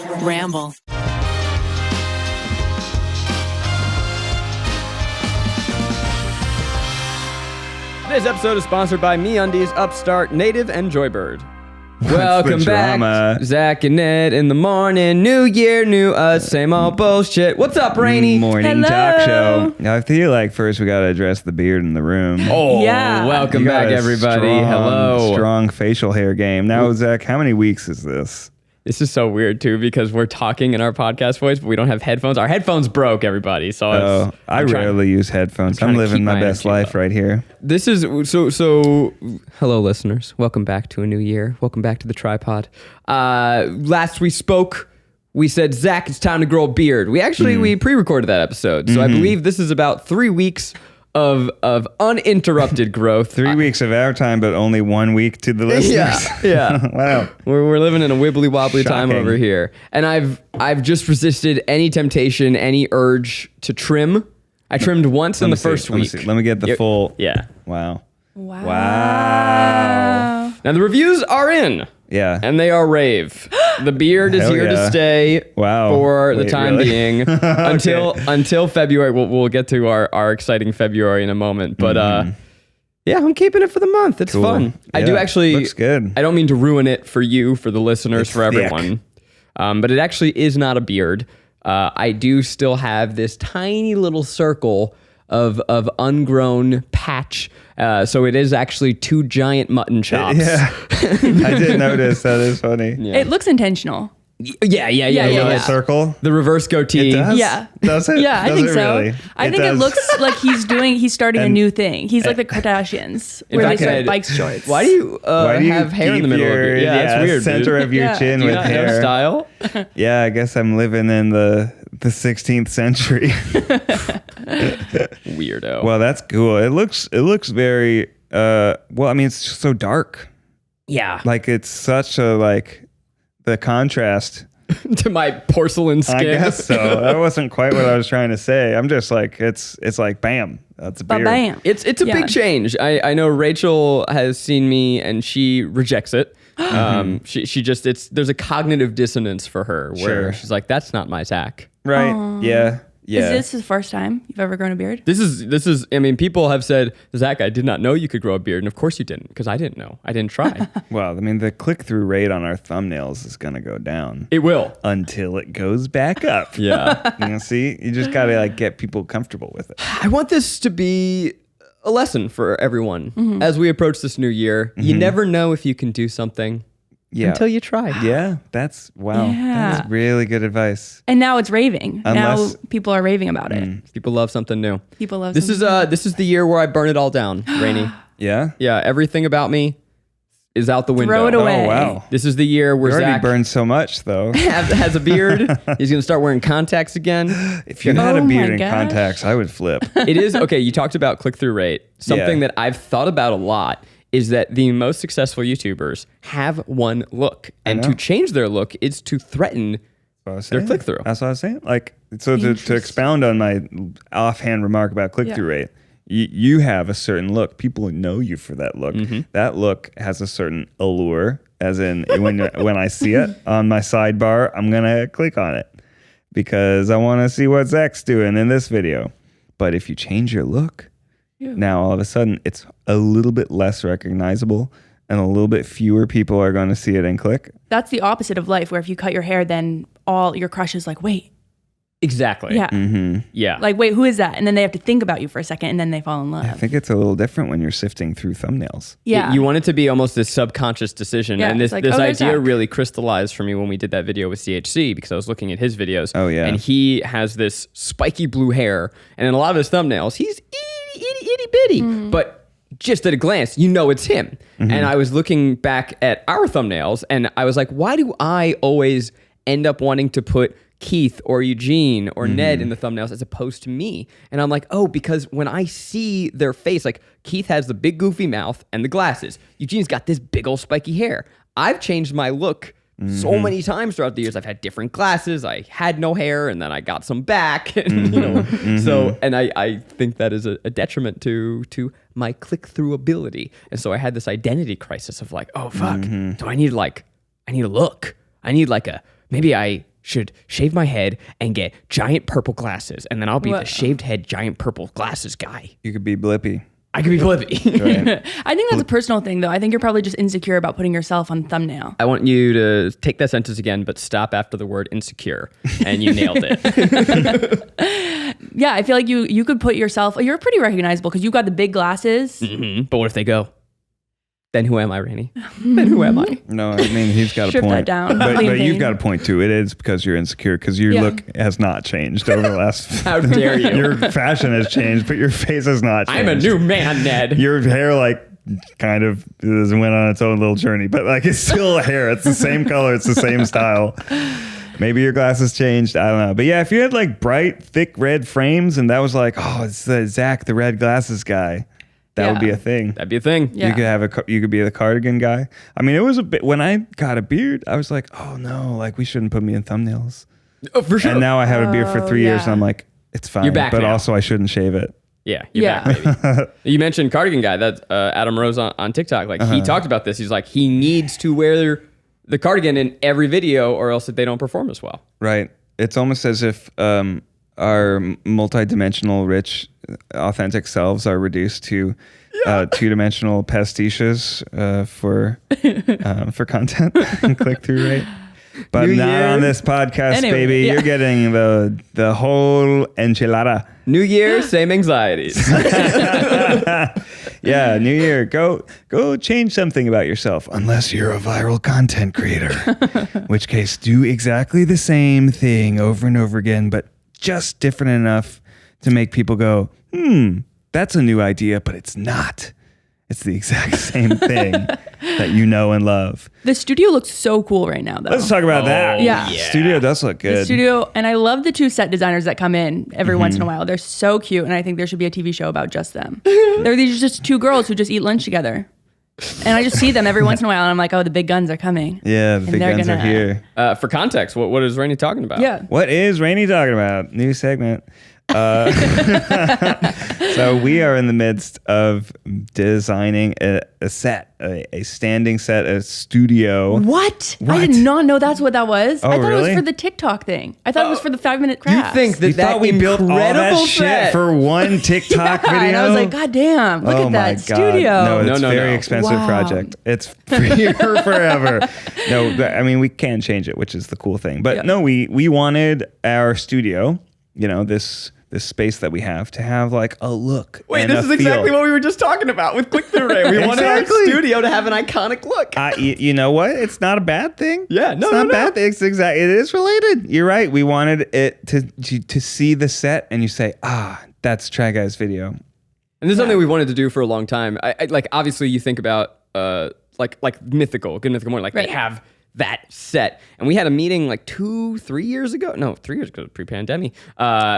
Ramble. This episode is sponsored by MeUndies, Upstart, Native, and Joybird. Welcome back, Zach and Ned in the morning. New year, new us, same old bullshit. What's up, Rainie? Morning talk show. I feel like first we got to address the beard in the room. Oh, yeah. Welcome You back, got a everybody. Hello. Strong facial hair game. Now, Zach, how many weeks is this? This is so weird, too, because we're talking in our podcast voice, but we don't have headphones. Our headphones broke, everybody. So I rarely use headphones. I'm living my best life right here. This is so hello listeners, welcome back to a new year, welcome back to the TryPod. Last we spoke, we said, Zach, it's time to grow a beard. We pre-recorded that episode, so I believe this is about 3 weeks of uninterrupted growth. 3 weeks of our time, but only 1 week to the listeners. Yeah. Wow. We're living in a wibbly wobbly time Shocking. over here, and I've just resisted any temptation, any urge to trim. I trimmed once in the first week. Let me get the full. Yeah. Wow. Wow. Now the reviews are in. Yeah. And they are rave. The beard is Hell here to yeah. stay for the Wait, time really? being until February. We'll get to our exciting February in a moment. But yeah, I'm keeping it for the month. It's Cool. fun. I Yeah, do actually. looks good. I don't mean to ruin it for you, for the listeners, It's for everyone. But it actually is not a beard. I do still have this tiny little circle of ungrown patch. So it is actually 2 giant mutton chops. Yeah. I did notice. That is funny. Yeah. It looks intentional. Yeah. Little circle. The reverse goatee. It does? Yeah. Does it? Yeah, I Does think it so. really? I think it does. looks like he's starting a new thing. He's like the Kardashians, where they fact, start bike shorts. Why do you, Why do you have hair in the keep middle of your... your Yeah, it's weird, center dude. of your Yeah. chin Do you with not have hair? style? Yeah, I guess I'm living in the 16th century. Weirdo. Well, that's cool. It looks very well, I mean, it's just so dark. Yeah. Like it's such a the contrast. To my porcelain skin. I guess so. That wasn't quite what I was trying to say. I'm just like it's like bam. That's a beard. Bam. It's a Yeah. big change. I know Rachel has seen me and she rejects it. She just there's a cognitive dissonance for her where Sure. she's like, that's not my Zach. Right. Yeah. Yeah. Is this the first time you've ever grown a beard? This is I mean, people have said, Zach, I did not know you could grow a beard. And of course you didn't, because I didn't know. I didn't try. Well, I mean, the click-through rate on our thumbnails is gonna go down It will. until it goes back up. Yeah. You know, see, you just gotta get people comfortable with it. I want this to be a lesson for everyone as we approach this new year. You never know if you can do something Yeah. until you try. Yeah, that's wow. Yeah. That's really good advice. And now it's raving. Unless- now people are raving about it. People love something new. People love This is the year where I burn it all down, Rainie. Yeah. Yeah, everything about me is out the window. Throw it away. Oh wow. This is the year where You already Zach burned so much though. has a beard. He's gonna start wearing contacts again. If you had a Oh beard my and gosh. contacts, I would flip. It is okay. You talked about click-through rate. Something Yeah. that I've thought about a lot is that the most successful YouTubers have one look, and know. to change their look is to threaten That's what I was their saying. click-through. That's what I was saying. Like, so to expound on my offhand remark about click-through rate, you have a certain look. People know you for that look. That look has a certain allure, as in when I see it on my sidebar, I'm gonna click on it because I want to see what Zach's doing in this video. But if you change your look, now all of a sudden it's a little bit less recognizable and a little bit fewer people are going to see it and click. That's the opposite of life, where if you cut your hair, then all your crush is like, wait, exactly. yeah. Yeah. Like, wait, who is that? And then they have to think about you for a second, and then they fall in love. I think it's a little different when you're sifting through thumbnails. Yeah. You want it to be almost this subconscious decision. Yeah, And this, it's like, this oh, there's idea Zach. really crystallized for me when we did that video with CHC, because I was looking at his videos. Oh, yeah. And he has this spiky blue hair. And in a lot of his thumbnails, he's itty bitty. But just at a glance, you know it's him. And I was looking back at our thumbnails and I was like, why do I always end up wanting to put Keith or Eugene or Ned in the thumbnails as opposed to me? And I'm like, oh, because when I see their face, like Keith has the big goofy mouth and the glasses. Eugene's got this big old spiky hair. I've changed my look so many times throughout the years. I've had different glasses. I had no hair and then I got some back. And, you know, so, and I think that is a detriment to my click-through ability. And so I had this identity crisis of like, oh, fuck, do I need a look? I need like a maybe I should shave my head and get giant purple glasses, and then I'll be the shaved head, giant purple glasses guy. You could be Blippy. I could be Blippy. Right. I think that's a personal thing, though. I think you're probably just insecure about putting yourself on thumbnail. I want you to take that sentence again, but stop after the word insecure, and you nailed it. Yeah, I feel like you could put yourself. You're pretty recognizable because you've got the big glasses. Mm-hmm. But what if they go? Then who am I, Rainie? Then who am I? No, I mean, he's got a Strip point. that down. But Clean you've pain. got a point too. It is because you're insecure because your look has not changed over the last. How dare you? Your fashion has changed, but your face has not changed. I'm a new man, Ned. Your hair kind of went on its own little journey, but it's still hair. It's the same color. It's the same style. Maybe your glasses changed. I don't know. But yeah, if you had bright, thick red frames and that was it's the Zach, the red glasses guy. That would be a thing. That'd be a thing. Yeah. You could be the cardigan guy. I mean, it was a bit when I got a beard, I was like, oh no, we shouldn't put me in thumbnails. Oh, for sure. And now I have a beard for 3 years and I'm like, it's fine. You're back but now. also I shouldn't shave it. Yeah, you're back, baby. You mentioned cardigan guy. That's Adam Rose on TikTok. He talked about this. He's like, he needs to wear the cardigan in every video or else they don't perform as well. Right. It's almost as if our multidimensional, rich, authentic selves are reduced to two-dimensional pastiches for content and click-through rate. But New not Year. on this podcast, Anyway, baby. yeah. You're getting the whole enchilada. New year, same anxieties. Yeah, New Year. Go change something about yourself, unless you're a viral content creator. In which case, do exactly the same thing over and over again, but just different enough to make people go, that's a new idea, but it's not. It's the exact same thing that you know and love. The studio looks so cool right now, though. Let's talk about that. Yeah. Studio does look good. The studio, and I love the two set designers that come in every once in a while. They're so cute, and I think there should be a TV show about just them. They're these just two girls who just eat lunch together. And I just see them every once in a while, and I'm like, oh, the big guns are coming. Yeah, the big they're guns are gonna- here. For context, what is Rainie talking about? Yeah. What is Rainie talking about? New segment. So we are in the midst of designing a set, a standing set, a studio. What? What? I did not know that's what that was. Oh, I thought it really? was for the TikTok thing. I thought it was for the 5-minute You crafts. think You that thought we built all that incredible shit set for one TikTok video? And I was like, God damn, look Oh at my that God. studio. No, it's No, a very no. expensive Wow. project. It's here forever. No, I mean, we can change it, which is the cool thing. But no, we wanted our studio, this space that we have to have a look. Wait, and this a is feel. exactly what we were just talking about with click-through rate. We wanted our Exactly. studio to have an iconic look. You know what? It's not a bad thing. Yeah, no, it's not no, a no. bad thing. It is related. You're right. We wanted it to see the set and you say, that's Try Guys video. And this is something we wanted to do for a long time. I obviously you think about Mythical, Good Mythical Morning, Right. they have that set. And we had a meeting 3 years ago. No, 3 years ago, pre-pandemic,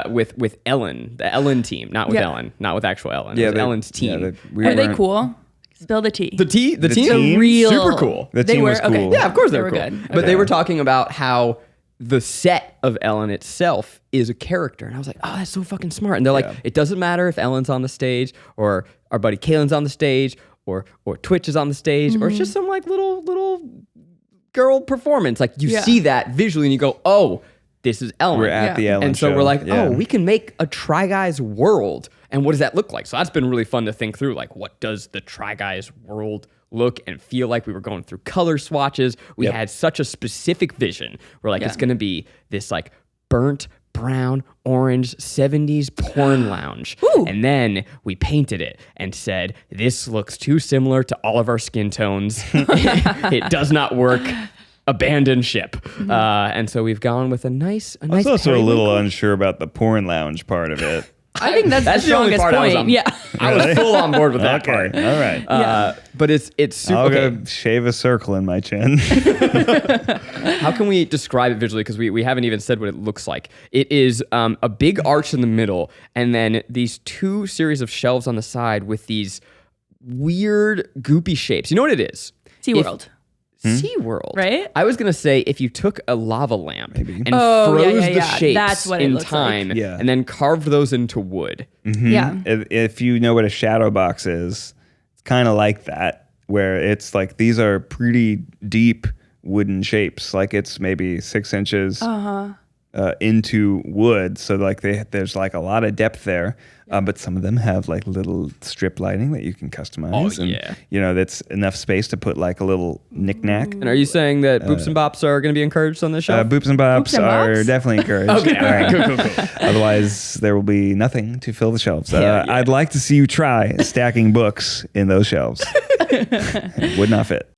with Ellen, the Ellen team, not with Yeah. Ellen, not with actual Ellen. Yeah, It was Ellen's team. we Are they weren't- cool? Spill the tea. The team? team? Real. Super cool. The team was cool. Okay. Yeah, of course they They were were cool. good. But Okay. they were talking about how the set of Ellen itself is a character. And I was like, oh, that's so fucking smart. And they're like, it doesn't matter if Ellen's on the stage or our buddy Kaylin's on the stage or Twitch is on the stage or it's just some little girl performance. You see that visually and you go, oh, this is Ellen. We're at the Ellen And so show. we're like, Yeah. oh, we can make a Try Guys world. And what does that look like? So that's been really fun to think through. What does the Try Guys world look and feel like? We were going through color swatches. We had such a specific vision. We're it's going to be this burnt brown, orange 70s porn lounge. Ooh. And then we painted it and said, this looks too similar to all of our skin tones. It does not work. Abandon ship. And so we've gone with a nice I was also a little periwinkle. unsure about the porn lounge part of it. I think that's the the only strongest part I was point. on. Yeah. I was full on board with that Okay, part. all right. But it's super. I'll Okay. go shave a circle in my chin. How can we describe it visually? Because we haven't even said what it looks like. It is a big arch in the middle, and then these two series of shelves on the side with these weird goopy shapes. You know what it is? SeaWorld. SeaWorld. Right? I was going to say if you took a lava lamp and Oh, yeah, froze yeah, the yeah. shapes That's what it in looks like. time Yeah. and then carved those into wood. Yeah. If you know what a shadow box is, it's kind of like that, where it's these are pretty deep wooden shapes. Like it's maybe 6 inches into wood. So like there's like a lot of depth there. But some of them have like little strip lighting that you can customize. And, that's enough space to put like a little knickknack. And are you saying that boops and bops are going to be encouraged on this show? Boops and bops are definitely encouraged. Okay, all right, cool. Otherwise, there will be nothing to fill the shelves. Yeah. I'd like to see you try stacking books in those shelves. Would not fit.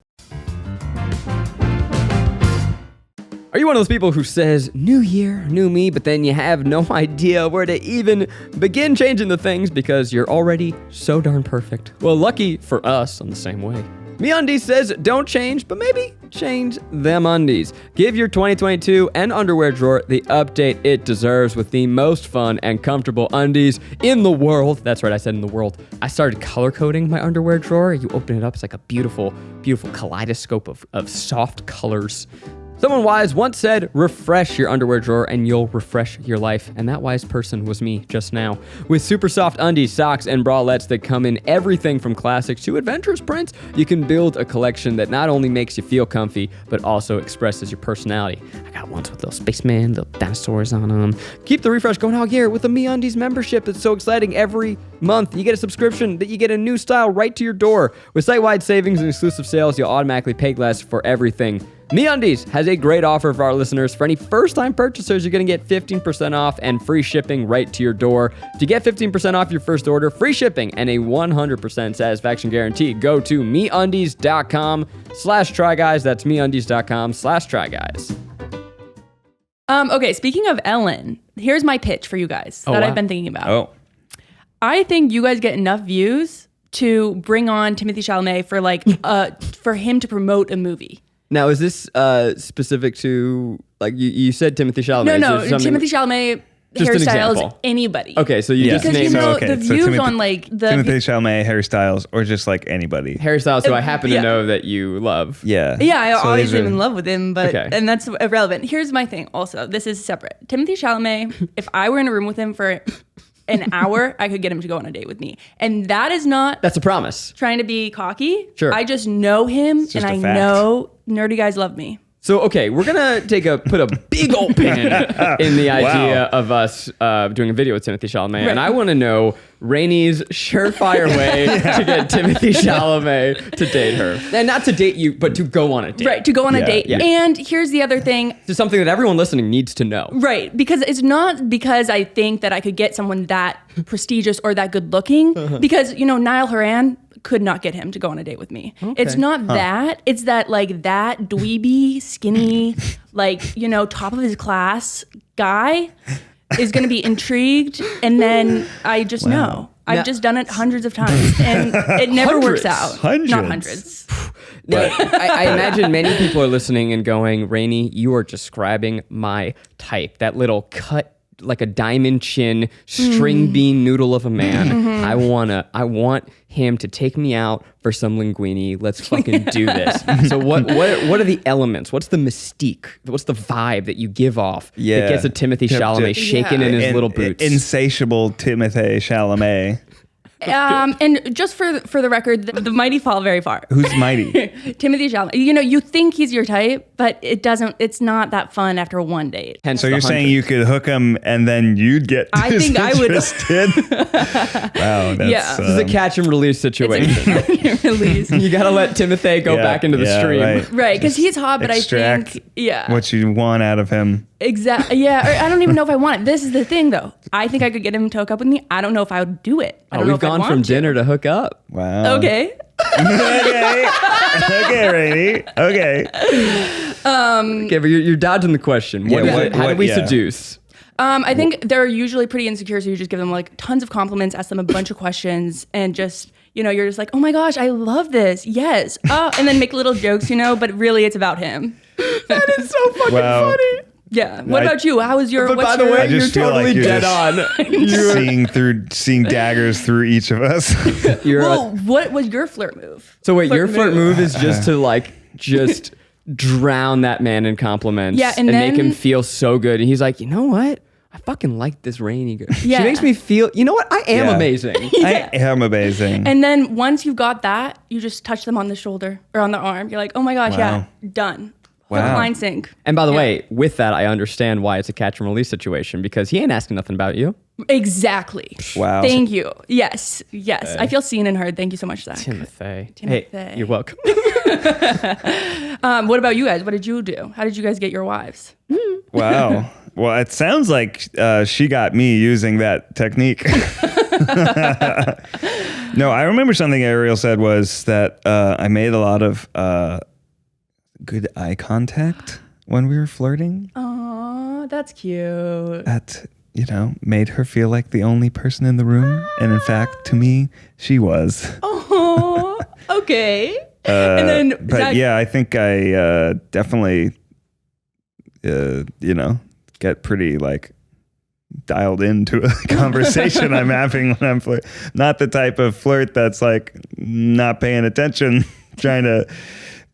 Are you one of those people who says, new year, new me, but then you have no idea where to even begin changing the things because you're already so darn perfect? Well, lucky for us, I'm the same way. MeUndies says, don't change, but maybe change them undies. Give your 2022 and underwear drawer the update it deserves with the most fun and comfortable undies in the world. That's right, I said in the world. I started color coding my underwear drawer. You open it up, it's like a beautiful, beautiful kaleidoscope of soft colors. Someone wise once said, refresh your underwear drawer and you'll refresh your life. And that wise person was me just now. With super soft undies, socks, and bralettes that come in everything from classics to adventurous prints, you can build a collection that not only makes you feel comfy, but also expresses your personality. I got ones with little spaceman, little dinosaurs on them. Keep the refresh going all year with the MeUndies membership. It's so exciting. Every month, you get a subscription that you get a new style right to your door. With site-wide savings and exclusive sales, you'll automatically pay less for everything. MeUndies has a great offer for our listeners. For any first-time purchasers, you're going to get 15% off and free shipping right to your door. To get 15% off your first order, free shipping, and a 100% satisfaction guarantee, go to MeUndies.com/tryguys. That's MeUndies.com/tryguys. Okay, speaking of Ellen, here's my pitch for you guys that I've been thinking about. Oh. I think you guys get enough views to bring on Timothée Chalamet for for him to promote a movie. Now, is this specific to, like, you said Timothée Chalamet? No, Timothée Chalamet Just an hairstyles, example. anybody. Okay, so you just because named the views on like the Timothée Chalamet, Harry Styles, or just like anybody. Harry Styles, who I happen to know that you love. Yeah. I So always these am are- in love with him, but Okay. and that's irrelevant. Here's my thing. Also, this is separate. Timothée Chalamet. If I were in a room with him for an hour, I could get him to go on a date with me, and that is not That's a promise. trying to be cocky. Sure. I just know him, just and a I fact. know nerdy guys love me. So, okay, we're going to put a big old pin in the idea of us doing a video with Timothée Chalamet. Right. And I want to know Rainie's surefire way to get Timothée Chalamet to date her. And not to date you, but to go on a date. Right, to go on a date. Yeah. And here's the other thing. This is something that everyone listening needs to know. Right, because it's not because I think that I could get someone that prestigious or that good looking, because, Niall Horan could not get him to go on a date with me. Okay. It's not that. It's that, like, that dweeby, skinny, like, top of his class guy is going to be intrigued. And then I just know. I've just done it hundreds of times, and it never works out. Hundreds. Not hundreds. But I imagine many people are listening and going, Rainie, you are describing my type. That little cut, like a diamond chin, string bean noodle of a man. I want him to take me out for some linguine. Let's fucking do this. So what are the elements? What's the mystique? What's the vibe that you give off that gets a Timothée Chalamet shaking in his little boots? Insatiable Timothée Chalamet. And just for the record, the mighty fall very far. Who's mighty? Timothée Chalamet. You think he's your type, but it's not that fun after one date. Hence So the you're saying 100. you could hook him and then you'd get I think I would. disinterested? Wow, that's, Yeah. This is a catch and release situation. Release. You gotta let Timothée go back into the stream. Right, because he's hot, but I extract think, what you want out of him. exactly, Or I don't even know if I want it. This is the thing, though. I think I could get him to hook up with me. I don't know if I would do it. I don't know We've if I'd gone want from to. dinner to hook up. Wow. Okay. Okay, Rainie. Okay. Okay, but you're dodging the question. What Yeah, is it? How do we yeah. seduce? I think they're usually pretty insecure, so you just give them like tons of compliments, ask them a bunch of questions, and just, you're just like, oh my gosh, I love this. Yes. And then make little jokes, but really it's about him. That is so fucking funny. Yeah. What about you? How was your? But what's by the your- way, I you're just feel totally like you're dead just on. seeing daggers through each of us. Well, what was your flirt move? So wait, your flirt move is just to just drown that man in compliments, Yeah, and make then- him feel so good. And he's like, you know what? I fucking like this Rainie girl. Yeah. She makes me feel. You know what? I am Yeah. amazing. I am amazing. And then once you've got that, you just touch them on the shoulder or on the arm. You're like, oh my gosh, Wow. yeah, done. Hook, Wow. line, sink. And by the way, with that, I understand why it's a catch and release situation because he ain't asking nothing about you. Exactly. Wow. Thank you. Yes. I feel seen and heard. Thank you so much, Zach. Timothy. Timothy. Hey, you're welcome. What about you guys? What did you do? How did you guys get your wives? Wow. Well, it sounds like she got me using that technique. No, I remember something Ariel said was that I made a lot of good eye contact when we were flirting. Aw, that's cute. That, made her feel like the only person in the room. And in fact, to me, she was. Oh, okay. And then, but Zach, yeah, I think I definitely, get pretty like dialed into a conversation I'm having when I'm flirting. Not the type of flirt that's like not paying attention, trying to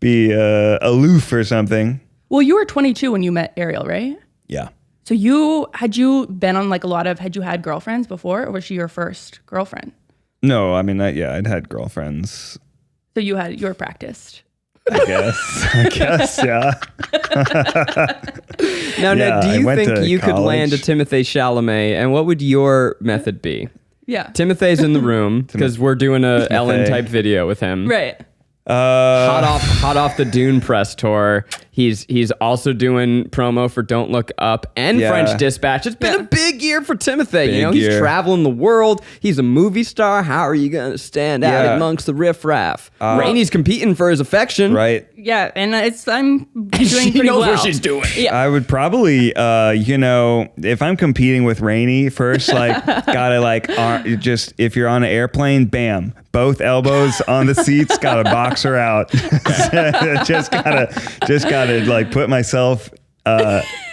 be aloof or something. well, you were 22 when you met Ariel, right? Yeah. So had you been on like had you had girlfriends before, or was she your first girlfriend? No, I mean, I'd had girlfriends. So you were practiced. I guess, yeah. Now, Yeah, Ned, do I you went think to you could land a college. Timothée Chalamet, and what would your method be? Yeah. Timothy's in the room because we're doing a Ellen type video with him. Right. Hot off the Dune press tour. He's also doing promo for Don't Look Up and Yeah. French Dispatch. It's been a big year for Timothée. Big He's year. traveling the world. He's a movie star. How are you gonna stand out Yeah. amongst the riffraff? Rainie's competing for his affection. Right. Yeah, and I'm doing She pretty knows well. what she's doing. Yeah. I would probably, if I'm competing with Rainie first, like, gotta like, just if you're on an airplane, bam, both elbows on the seats, gotta box her out. just gotta like put myself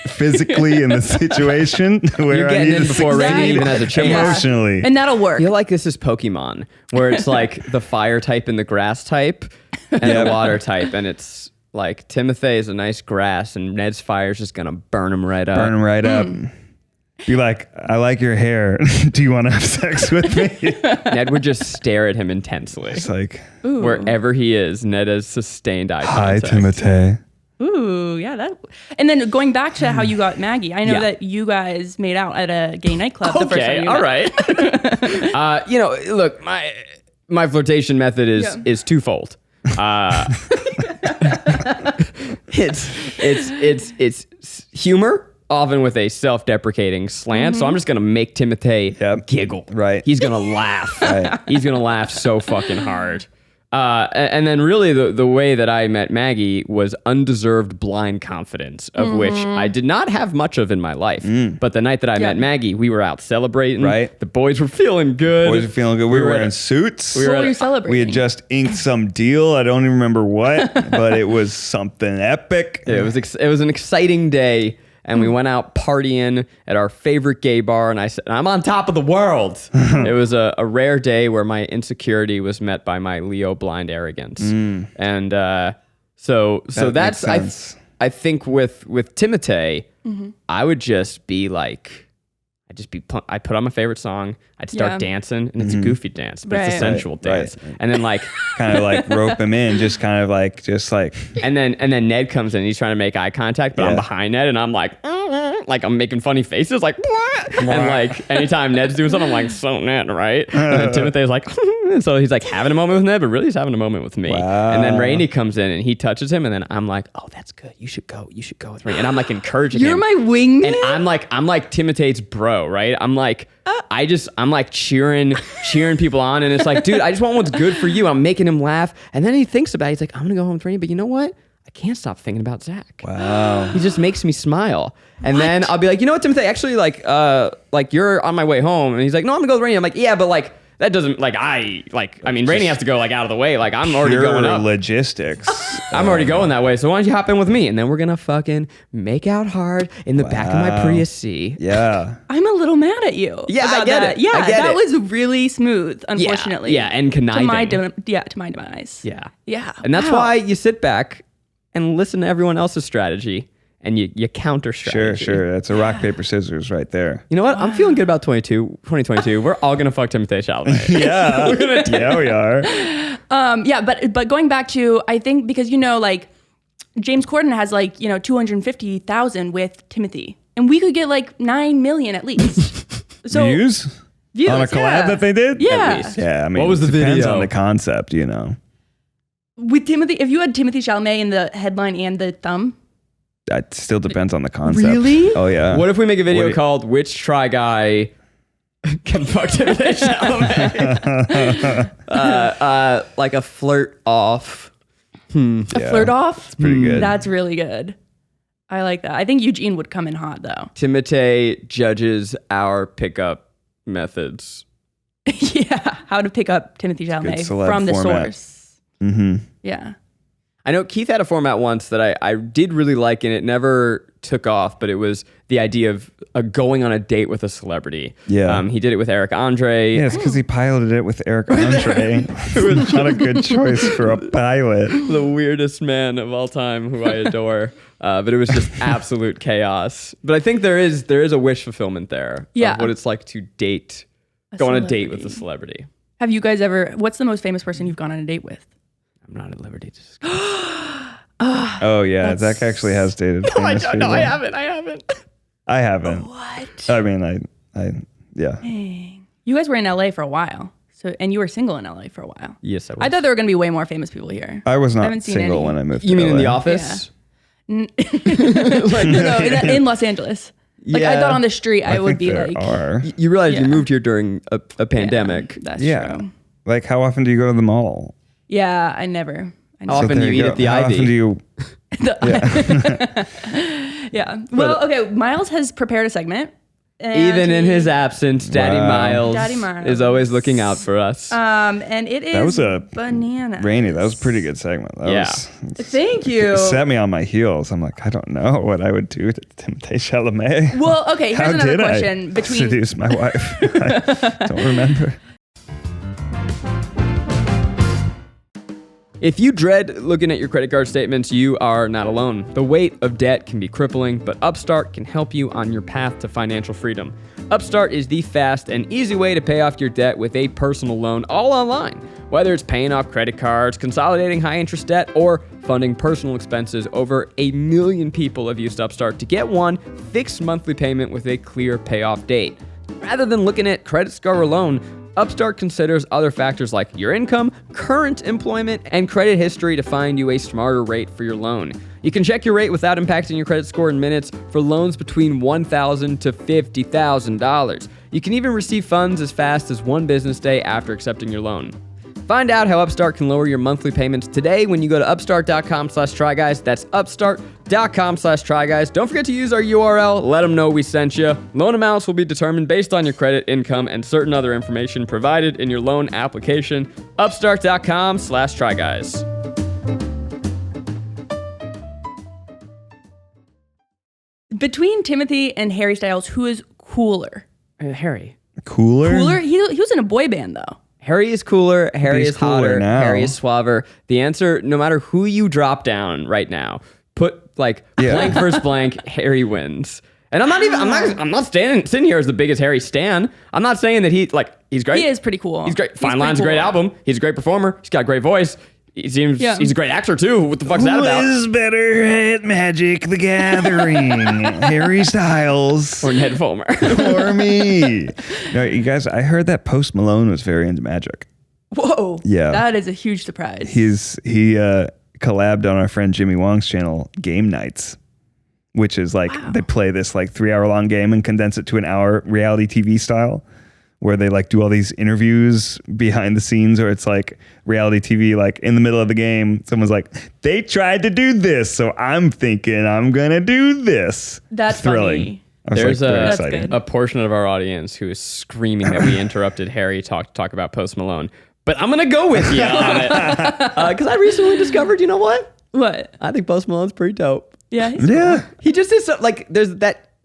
physically in the situation where You're I getting need in to before Rainie succeed even has a chance. emotionally. And that'll work. I feel like this is Pokemon, where it's like the fire type and the grass type and Yep. the water type. And it's like Timothée is a nice grass and Ned's fire is just going to burn him right up. Burn him right up. Be like, I like your hair. Do you want to have sex with me? Ned would just stare at him intensely. It's like, Wherever he is, Ned has sustained eye hi, contact. Timothée. Ooh, yeah, and then going back to how you got Maggie, I know Yeah. that you guys made out at a gay nightclub the first time Okay, you all met. right. Look, my flirtation method is twofold. It's humor, often with a self-deprecating slant. So I'm just gonna make Timothée giggle. Right. He's gonna laugh. Right. He's gonna laugh so fucking hard. And then really the way that I met Maggie was undeserved blind confidence, of which I did not have much of in my life. But the night that I met Maggie, we were out celebrating. Right. The boys were feeling good. Boys are feeling good. We were were wearing at- suits. What were you celebrating? We had just inked some deal. I don't even remember what, but it was something epic. It was an exciting day, and we went out partying at our favorite gay bar, and I said, I'm on top of the world. It was a rare day where my insecurity was met by my Leo blind arrogance. And so That that's, makes sense. I think with Timothée, I would just be like, I'd put on my favorite song, I'd start Yeah. dancing, and it's a goofy dance, but it's a Right. sensual Right. dance. And then like, Kind of like rope him in, just and then Ned comes in and he's trying to make eye contact, but I'm Yeah. behind Ned and I'm like I'm making funny faces, like and like anytime Ned's doing something, I'm like, so Ned, right? And then Timothy's like, and so he's like having a moment with Ned, but really he's having a moment with me. Wow. And then Rainie comes in and he touches him, and then I'm like, oh, that's good. You should go with Rainie. And I'm like encouraging You're him. my wingman. And I'm like Timothy's bro, right? I'm like, I'm like cheering people on, and it's like, dude, I just want what's good for you. I'm making him laugh, and then he thinks about it. He's like, I'm gonna go home with Rainie, but you know what? I can't stop thinking about Zach. Wow. He just makes me smile, and then I'll be like, you know what, Timothy? Actually, like you're on my way home, and he's like, no, I'm gonna go with Rainie. I'm like, yeah, but like that doesn't I mean, Rainie has to go like out of the way. Like I'm already going up. Logistics. I'm already going that way. So why don't you hop in with me? And then we're going to fucking make out hard in the back of my Prius C. Yeah. I'm a little mad at you. Yeah, I about get that. it. Yeah, I get that it. was really smooth, unfortunately. Yeah, and conniving. To my demise. Yeah. Yeah. And that's Wow. why you sit back and listen to everyone else's strategy and you counter Sure, strategy. sure. That's a rock, paper, scissors right there. You know what? I'm feeling good about 2022. We're all going to fuck Timothée Chalamet. Yeah. Yeah, we are. Yeah, but going back to, I think because, like, James Corden has like, 250,000 with Timothy. And we could get like 9 million at least. So Views on a collab that they did? Yeah. At least. Yeah, I mean, What was the it depends video? on the concept, With Timothy, if you had Timothy Chalamet in the headline and the thumb. That still depends on the concept. Really? Oh, yeah. What if we make a video What- called "Which Try Guy Can Fuck Timothy Chalamet?" Like a flirt off. A flirt off? pretty good. That's really good. I like that. I think Eugene would come in hot though. Timotei judges our pickup methods. Yeah. How to pick up Timothy Chalamet celeb from the format. source. Mm-hmm. Yeah. I know Keith had a format once that I did really like, and it never took off, but it was the idea of going on a date with a celebrity. Yeah. He did it with Eric Andre. Yeah, it's because he piloted it with Eric Andre. It was not a good choice for a pilot. The weirdest man of all time who I adore. But it was just absolute chaos. But I think there is a wish fulfillment there. Yeah. Of what it's like to go on a date with a celebrity. celebrity. Have you guys ever, what's the most famous person you've gone on a date with? I'm not at liberty to discuss. Oh, yeah. Zach actually has dated famous people. I haven't. I haven't. What? I mean, yeah. Dang. You guys were in LA for a while. And you were single in LA for a while. Yes, I was. I thought there were going to be way more famous people here. I was not haven't seen single any. when I moved You to mean LA. in the office? No, in Los Angeles. Like I Yeah. thought on the street I would think be there like, are. You realize you Yeah. moved here during a pandemic. That's Yeah. true. Like, how often do you go to the mall? Yeah, I never. How often do there you eat go. at the How Ivy? often do you... Yeah. Well, okay. Miles has prepared a segment. and Even in he- his absence, Daddy Wow. Daddy Miles Miles. is always looking out for us. And it is was a- banana. Rainey, that was a pretty good segment. That Yeah. was, Thank you. it set me on my heels. I'm like, I don't know what I would do to Timothée Chalamet. Well, okay. Here's How another did question. I Between seduce my wife? I don't remember. If you dread looking at your credit card statements, you are not alone. The weight of debt can be crippling, but Upstart can help you on your path to financial freedom. Upstart is the fast and easy way to pay off your debt with a personal loan all online. Whether it's paying off credit cards, consolidating high-interest debt, or funding personal expenses, over 1 million people have used Upstart to get one fixed monthly payment with a clear payoff date. Rather than looking at credit score alone, Upstart considers other factors like your income, current employment, and credit history to find you a smarter rate for your loan. You can check your rate without impacting your credit score in minutes for loans between $1,000 to $50,000. You can even receive funds as fast as 1 business day after accepting your loan. Find out how Upstart can lower your monthly payments today when you go to upstart.com/tryguys. That's upstart.com/tryguys. Don't forget to use our URL. Let them know we sent you. Loan amounts will be determined based on your credit, income, and certain other information provided in your loan application. Upstart.com/tryguys. between Timothy and Harry Styles, who is cooler? Harry. Cooler? Cooler? He was in a boy band though. Harry is cooler. Harry He's is hotter. cooler now. Harry is suaver. The answer, no matter who you drop down right now, put like Yeah. blank versus blank, Harry wins. And I'm not sitting here as the biggest Harry stan. I'm not saying that he's great. He is pretty cool. He's great. Fine pretty Line's a great cool. album. He's a great performer. He's got a great voice. He's a great actor too. What the fuck's that Who about? is better at Magic the Gathering? Harry Styles Or Ned Fulmer. or me? No, you guys, I heard that Post Malone was very into magic. Whoa. Yeah. That is a huge surprise. He collabed on our friend Jimmy Wong's channel, Game Nights, which is like they play this like 3-hour long game and condense it to an hour, reality TV style, where they like do all these interviews behind the scenes, or it's like reality TV, like in the middle of the game, someone's like, they tried to do this, so I'm thinking I'm gonna do this. That's thrilling. funny. I was There's like, very That's exciting. good. a portion of our audience who is screaming that we interrupted Harry to talk about Post Malone. But I'm going to go with you on it. Because I recently discovered, you know what? What? I think Post Malone's pretty dope. Yeah. He's Yeah. He just is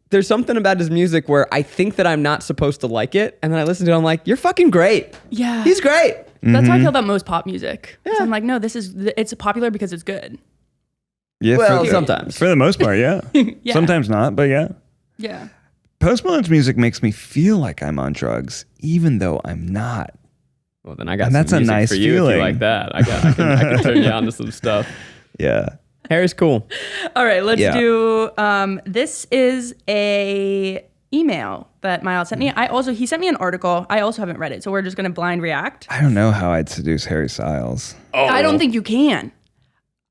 there's something about his music where I think that I'm not supposed to like it. And then I listen to it, I'm like, you're fucking great. Yeah. He's great. That's how I feel about most pop music. Yeah. I'm like, no, it's popular because it's good. Yeah, Well, for, sometimes. For the most part, yeah. Yeah. Sometimes not, but yeah. Yeah. Post Malone's music makes me feel like I'm on drugs, even though I'm not. Well, then I got And some that's a music nice for you if feeling. you like that. I can turn you on to some stuff. Yeah. Harry's cool. All right, let's Yeah. do. This is a email that Miles sent me. He sent me an article. I also haven't read it, so we're just gonna blind react. I don't know how I'd seduce Harry Styles. I don't think you can.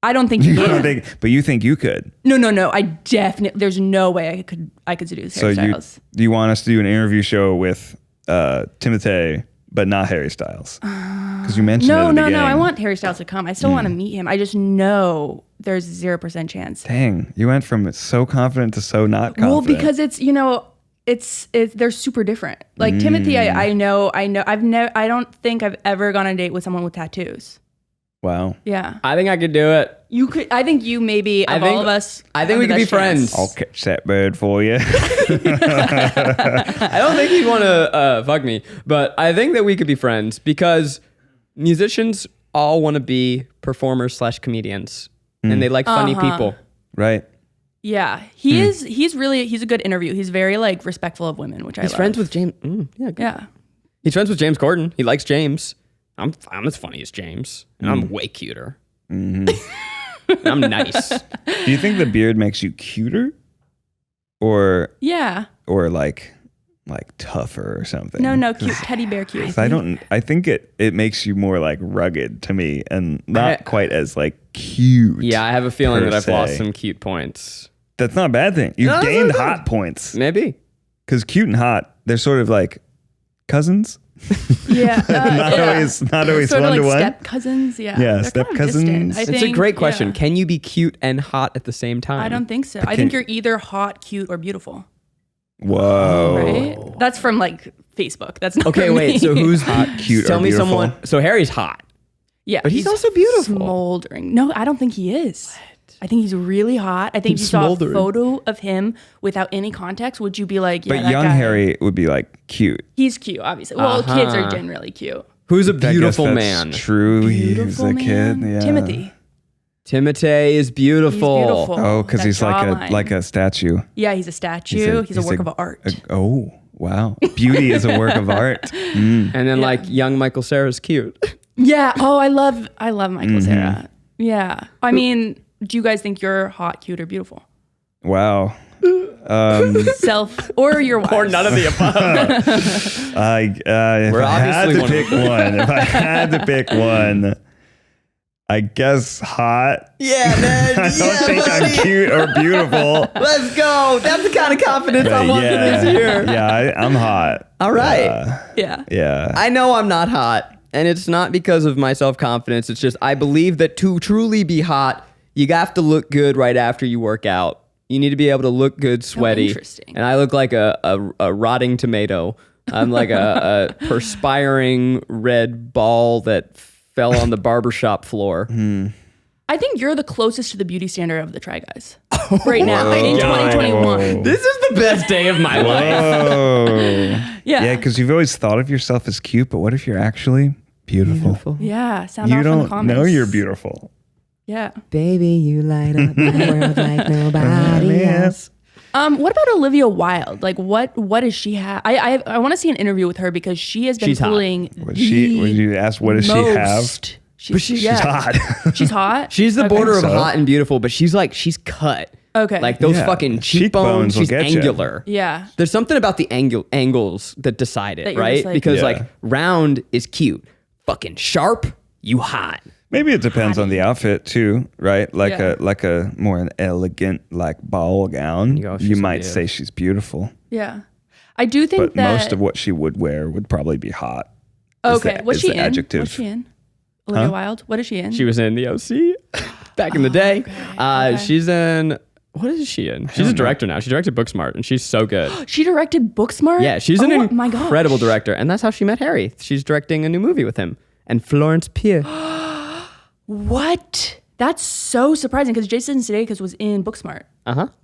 I don't think you I can. don't think, but you think you could. No. I definitely. There's no way I could seduce Harry Styles. Do you want us to do an interview show with Timothée, but not Harry Styles? Because you mentioned it at the No. beginning. I want Harry Styles to come. I still want to meet him. I just know there's 0% chance. Dang, you went from so confident to so not confident. Well, because it's they're super different. Like Timothy, I know. I don't think I've ever gone on a date with someone with tattoos. Wow. Yeah. I think I could do it. You could. I think you maybe of all of us. I think have we the could be best chance. friends. I'll catch that bird for you. I don't think he'd want to fuck me, but I think that we could be friends because musicians all want to be performers / comedians, and they like funny people. Right. Yeah, he is. He's a good interview. He's very like respectful of women, which I love. He's friends with James. Yeah, good. Yeah. He's friends with James Corden. He likes James. I'm as funny as James, and I'm way cuter. And I'm nice. Do you think the beard makes you cuter, or Yeah. like tougher or something? No, cute teddy bear cute. 'Cause I think it makes you more like rugged to me, and not quite as like cute. Yeah, I have a feeling per that I've lost se. some cute points. That's not a bad thing. You've No, that's gained not bad. hot points Maybe. because cute and hot, they're sort of like cousins. Yeah. Not always sort of one to like one. step cousins. Yeah. Yeah, They're step kind of cousins. distant, I It's a think, great question. yeah. Can you be cute and hot at the same time? I don't think so. I think you're either hot, cute, or beautiful. Whoa. Right? That's from like Facebook. That's not Okay, from wait. me. So who's Hot, cute, Tell or me beautiful? someone. So Harry's hot. Yeah, But he's also beautiful. Smoldering. No, I don't think he is. I think he's really hot. I think if you saw a Smoldering. photo of him without any context, would you be like, yeah, But that young guy, Harry would be like cute. he's cute, obviously. Well, kids are generally cute. Who's a I guess beautiful that's man? True. He was Beautiful a man. kid. Yeah. Timothy. Timothée is beautiful. He's beautiful. Oh, because That he's jawline. like a statue. Yeah, he's a statue. He's a work of art. Oh, wow. Beauty is a work of art. And then like young Michael Cera's cute. Yeah. Oh, I love Michael Mm-hmm. Cera. Yeah. I mean, do you guys think you're hot, cute, or beautiful? Wow. Self or your wife? Or none of the above. If We're I had obviously to one pick one, if I had to pick one, I guess hot. Yeah, man. I don't think I'm cute or beautiful. Let's go. That's the kind of confidence I But want for this year. Yeah, I'm hot. All right. Yeah. Yeah. I know I'm not hot, and it's not because of my self-confidence. It's just I believe that to truly be hot, you have to look good right after you work out. You need to be able to look good, sweaty. interesting. And I look like a rotting tomato. I'm like a perspiring red ball that fell on the barbershop floor. I think you're the closest to the beauty standard of the Try Guys right now in God. 2021. This is the best day of my life. Oh. Yeah. Yeah, because you've always thought of yourself as cute, but what if you're actually beautiful? Yeah. Sound You off in the don't comments. know you're beautiful. Yeah. Baby, you light up my world like nobody else. What about Olivia Wilde? Like, what does she have? I want to see an interview with her because she has been She's hot. pulling. Would you ask what does she have? She's hot. She's hot. She's the border of so. hot and beautiful, but she's cut. Okay. Like those Yeah. fucking Cheekbones cheekbones, will she's get ya. angular. Yeah. There's something about the angles that decide That it, you're right? just like- Because Yeah. like round is cute. Fucking sharp, you hot. Maybe it depends on the outfit too, right? Like Yeah. a more an elegant like ball gown. You go, she's You so might beautiful. say she's beautiful, Yeah. I do think but that. most of what she would wear would probably be hot. Okay. What's is she the in? adjective. What's she in? Olivia Wilde. What is she in? She was in the OC back in the day. okay. She's in. What is she in? She's a director now. She directed Booksmart, and she's so good. She directed Booksmart. Yeah, she's an my gosh. incredible director, and that's how she met Harry. She's directing a new movie with him and Florence Pugh. What? That's so surprising because Jason Sudeikis was in Booksmart.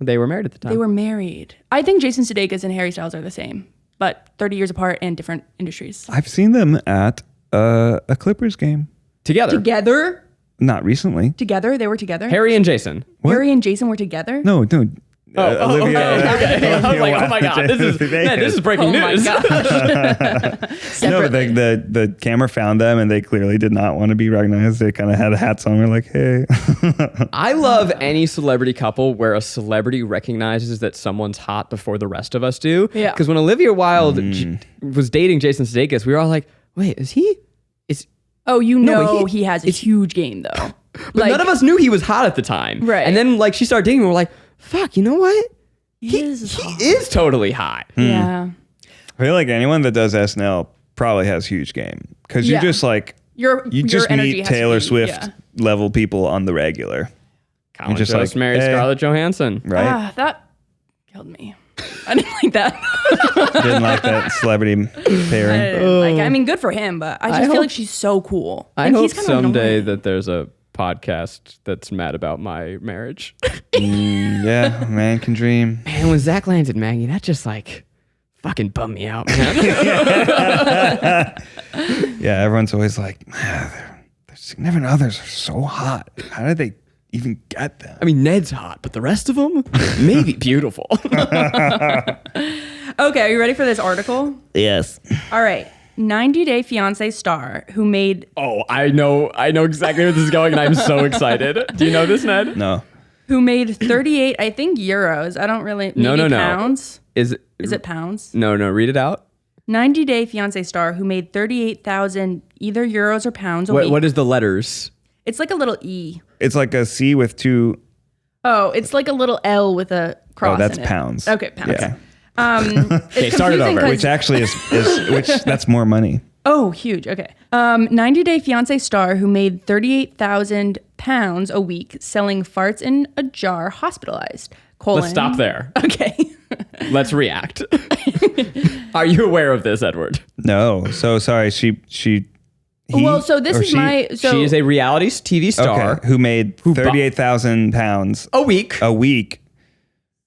They were married at the time. They were married. I think Jason Sudeikis and Harry Styles are the same, but 30 years apart and different industries. I've seen them at a Clippers game. together. Not recently. Together? They were together? Harry and Jason. What? Harry and Jason were together? No. Olivia. Okay. I was like, oh my God, this is breaking Oh my news. gosh. No, but the camera found them, and they clearly did not want to be recognized. They kind of had hats on. We're like, hey. I love any celebrity couple where a celebrity recognizes that someone's hot before the rest of us do. Yeah. Because when Olivia Wilde was dating Jason Sudeikis, we were all like, wait, is he? Oh, No, he has a huge game though. But none of us knew he was hot at the time. Right. And then like she started dating, and we're like, fuck, you know what? He is totally hot. Yeah. I feel like anyone that does SNL probably has huge game because you Yeah. just like Your energy meet has to Taylor be- Swift yeah. level people on the regular, Colin just just like, married hey. Scarlett Johansson. right? That killed me. I didn't like that. Didn't like that celebrity pairing. I mean, good for him, but I just feel like she's so cool. I And hope he's kinda someday annoying. that there's a podcast that's mad about my marriage. Yeah, man can dream. Man, when Zach landed Maggie, that just like fucking bummed me out, man. Yeah, everyone's always like, their significant others are so hot. How did they even get them? I mean, Ned's hot, but the rest of them, maybe beautiful. Okay, are you ready for this article? Yes. All right. 90 Day Fiance star who made Oh, I know exactly where this is going, and I'm so excited. Do you know this, Ned? No. 38, I think euros. I don't really maybe No. pounds. Is Is it pounds? No, read it out. 90 Day Fiance star who made 38,000 either euros or pounds a week. What is the letters? It's like a little E. It's like a C with two. Oh, it's like a little L with a cross. Oh, that's in it. pounds. Okay, pounds. Yeah. Okay, It's start it confusing over. 'cause- Which actually is which that's more money. Oh, huge. Okay. 90 Day Fiance star who made 38,000 pounds a week selling farts in a jar, hospitalized. Let's stop there. Okay. Let's react. Are you aware of this, Edward? No. So sorry. He, Well, so this or is she- my. So She is a reality TV star who made 38,000 pounds a week a week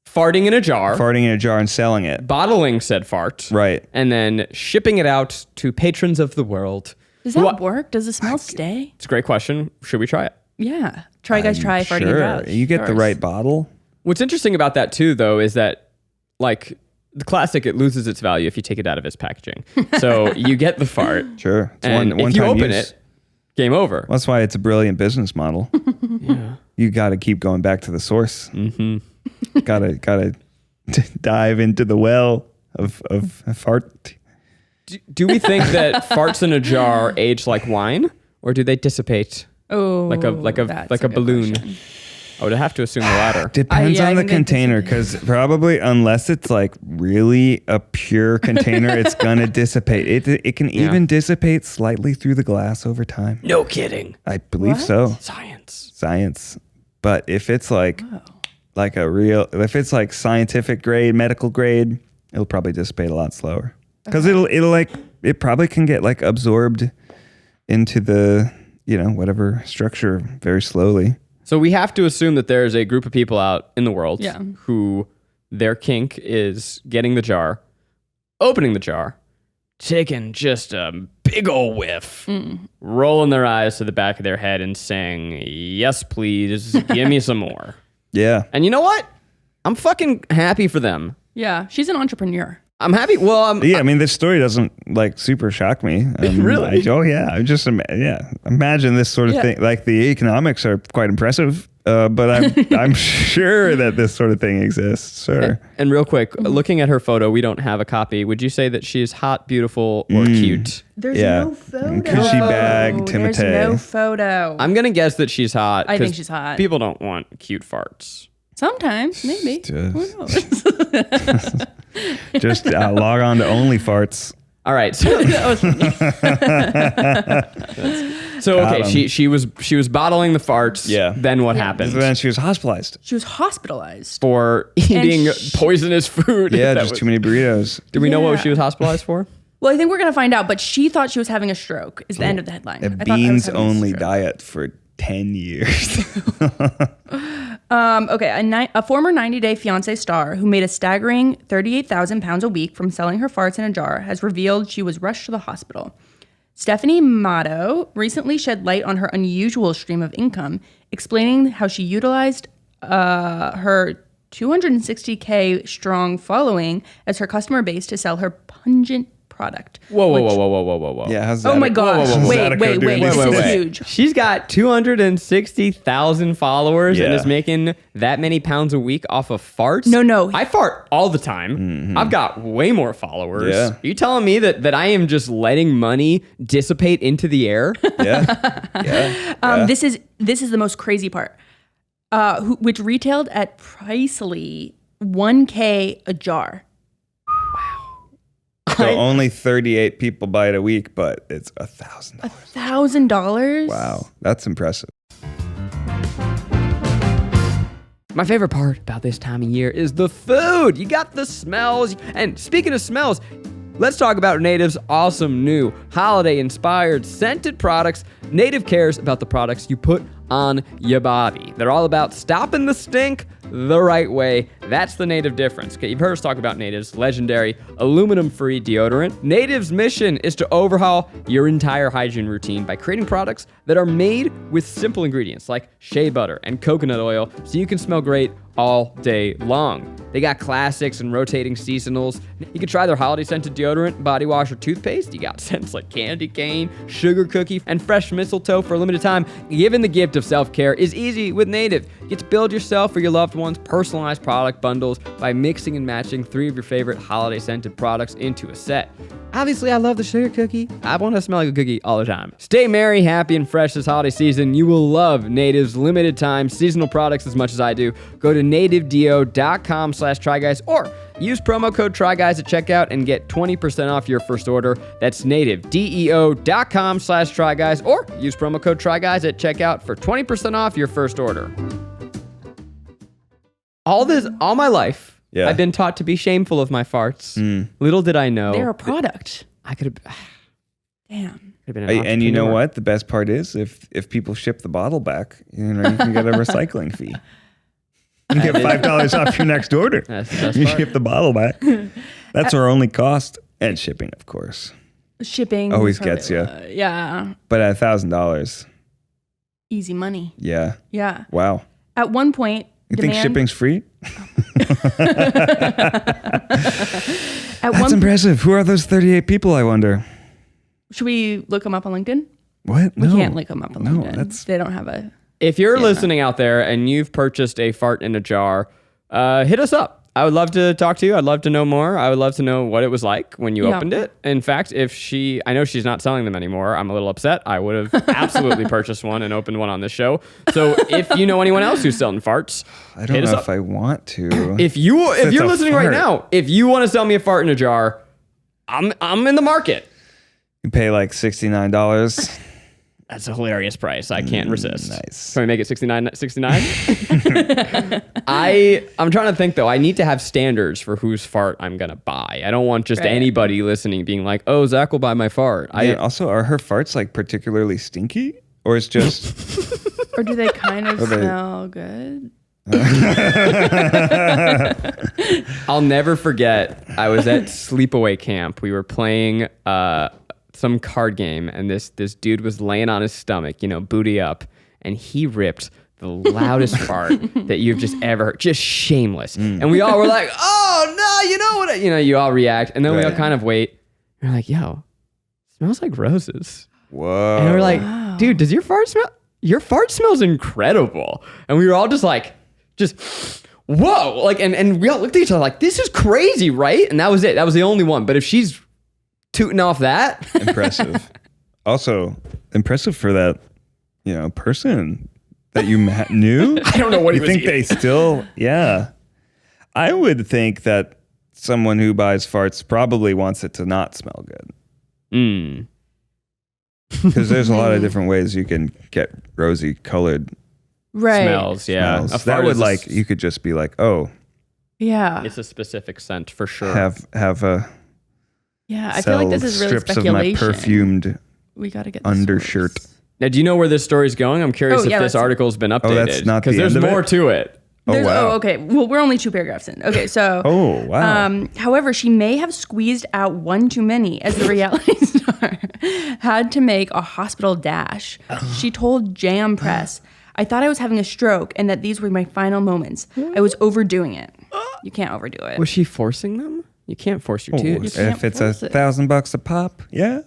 farting in a jar, farting in a jar and selling it. bottling said fart, Right. and then shipping it out to patrons of the world. does that What- work? Does the smell stay? It's a great question. Should we try it? Yeah. Try farting in Sure. jars. You get the Jars. right bottle. What's interesting about that too, though, is that like the classic, it loses its value if you take it out of its packaging. So you get the fart, Sure. It's and one if you time open use. it, game over. That's why it's a brilliant business model. Yeah. You got to keep going back to the source. Mm-hmm. Gotta dive into the well of fart. Do we think that farts in a jar age like wine, or do they dissipate Oh, like a that's like a good balloon? question. I would have to assume the latter. Depends yeah, on I the think they container, because probably unless it's like really a pure container, it's gonna dissipate. It can even dissipate slightly through the glass over time. No kidding. I believe What? so. Science. But if it's like if it's like scientific grade, medical grade, it'll probably dissipate a lot slower. Because it probably can get like absorbed into the, whatever structure very slowly. So we have to assume that there's a group of people out in the world Yeah. who their kink is getting the jar, opening the jar, taking just a big old whiff, rolling their eyes to the back of their head and saying, "Yes, please, give me some more." Yeah. And you know what? I'm fucking happy for them. Yeah, she's an entrepreneur. I'm happy. Well, Yeah, I mean, this story doesn't like super shock me. Really? I just imagine this sort of thing. Like the economics are quite impressive, but I'm sure that this sort of thing exists. Sure. and real quick, looking at her photo, we don't have a copy. Would you say that she's hot, beautiful, or cute? There's Yeah. no photo. Could she bag There's Timotei? no photo. I'm gonna guess that she's hot. I think 'cause she's hot. People don't want cute farts. Sometimes, maybe. Who knows? Just log on to OnlyFarts. All right. So, Got okay, 'em. she was bottling the farts. Yeah. Then what happened? So then she was hospitalized. She was hospitalized. For eating poisonous food. Yeah, That just was- too many burritos. Do we know what Yeah. she was hospitalized for? Well, I think we're going to find out, but she thought she was having a stroke, is the end of the headline. A I thought I was beans having a only stroke. diet for 10 years. Okay, a former 90 Day Fiance star who made a staggering 38,000 pounds a week from selling her farts in a jar has revealed she was rushed to the hospital. Stephanie Motto recently shed light on her unusual stream of income, explaining how she utilized her 260K strong following as her customer base to sell her pungent product. Whoa. Yeah, how's Oh that? my gosh. Wait. This is Wait. huge. She's got 260,000 followers and Yeah. is making that many pounds a week off of farts? No. I fart all the time. I've got way more followers. Yeah. Are you telling me that I am just letting money dissipate into the air? Yeah. This is the most crazy part, which retailed at pricely $1K a jar. So only 38 people buy it a week, but it's $1,000. $1,000? Wow, that's impressive. My favorite part about this time of year is the food. You got the smells. And speaking of smells, let's talk about Native's awesome new holiday-inspired scented products. Native cares about the products you put on your body. They're all about stopping the stink the right way. That's the Native difference. Okay, you've heard us talk about Native's legendary aluminum-free deodorant. Native's mission is to overhaul your entire hygiene routine by creating products that are made with simple ingredients like shea butter and coconut oil so you can smell great all day long. They got classics and rotating seasonals. You can try their holiday scented deodorant, body wash, or toothpaste. You got scents like candy cane, sugar cookie, and fresh mistletoe for a limited time. Giving the gift of self-care is easy with Native. Get to build yourself or your loved ones personalized product bundles by mixing and matching 3 of your favorite holiday scented products into a set. Obviously, I love the sugar cookie. I want to smell like a cookie all the time. Stay merry, happy, and fresh this holiday season. You will love Native's limited time seasonal products as much as I do. Go to nativedeo.com/tryguys or use promo code tryguys at checkout and get 20% off your first order. That's nativedeo.com/tryguys or use promo code tryguys at checkout for 20% off your first order. All my life, Yeah. I've been taught to be shameful of my farts. Little did I know. They're a product. I could have Damn. been an And you know entrepreneur. what? The best part is if people ship the bottle back, you can get a recycling fee. You get $5 off your next order. That's the best You part. ship the bottle back. That's our only cost. And shipping, of course. Shipping. Always probably, gets ya. Yeah. But at $1,000, Easy money. yeah. Yeah. Wow. At one point, You think shipping's free? That's impressive. Who are those 38 people, I wonder? Should we look them up on LinkedIn? What? We can't look them up on No, LinkedIn. They don't have a... If you're listening out there and you've purchased a fart in a jar, hit us up. I would love to talk to you. I'd love to know more. I would love to know what it was like when you opened it. In fact, I know she's not selling them anymore. I'm a little upset. I would have absolutely purchased one and opened one on this show. So if you know anyone else who's selling farts, I don't hit us know up. if I want to. If you're a listening right fart. now, if you want to sell me a fart in a jar, I'm in the market. You pay like $69. That's a hilarious price. I can't resist. Nice. Can we make it $69? I'm trying to think though. I need to have standards for whose fart I'm gonna buy. I don't want just anybody listening being like, "Oh, Zach will buy my fart." Also, are her farts like particularly stinky, or it's just? Or do they kind of smell good? I'll never forget. I was at sleepaway camp. We were playing some card game, and this dude was laying on his stomach, booty up, and he ripped the loudest fart that you've just ever heard, just shameless. And we all were like, "Oh no, you know what?" You all react, and then we all kind of wait. And we're like, "Yo, smells like roses." Whoa. And we're like, "Dude, does your fart smell? Your fart smells incredible." And we were all just whoa, like, and we all looked at each other like, "This is crazy, right?" And that was it. That was the only one. But if she's tooting off that, Impressive. Also, impressive for that, person that you knew. I don't know what you he was think eating. they still. Yeah, I would think that someone who buys farts probably wants it to not smell good. Because there's a lot of different ways you can get rosy colored smells. Yeah, smells. A That fart would is you could just be like, oh, Yeah. it's a specific scent for sure. have a Yeah. I feel like this is really strips speculation. of my perfumed We got to get this undershirt. source. Now, do you know where this story's going? I'm curious if this let's- article's been updated. that's not because the there's end of more it? to it. Wow. Okay. Well, we're only 2 paragraphs in. Okay, so. Oh, wow. However, she may have squeezed out one too many as the reality star had to make a hospital dash. She told Jam Press, I thought I was having a stroke and that these were my final moments. I was overdoing it. You can't overdo it. Was she forcing them? You can't force your tubes. can't If it's force it. $1,000 a pop, yeah.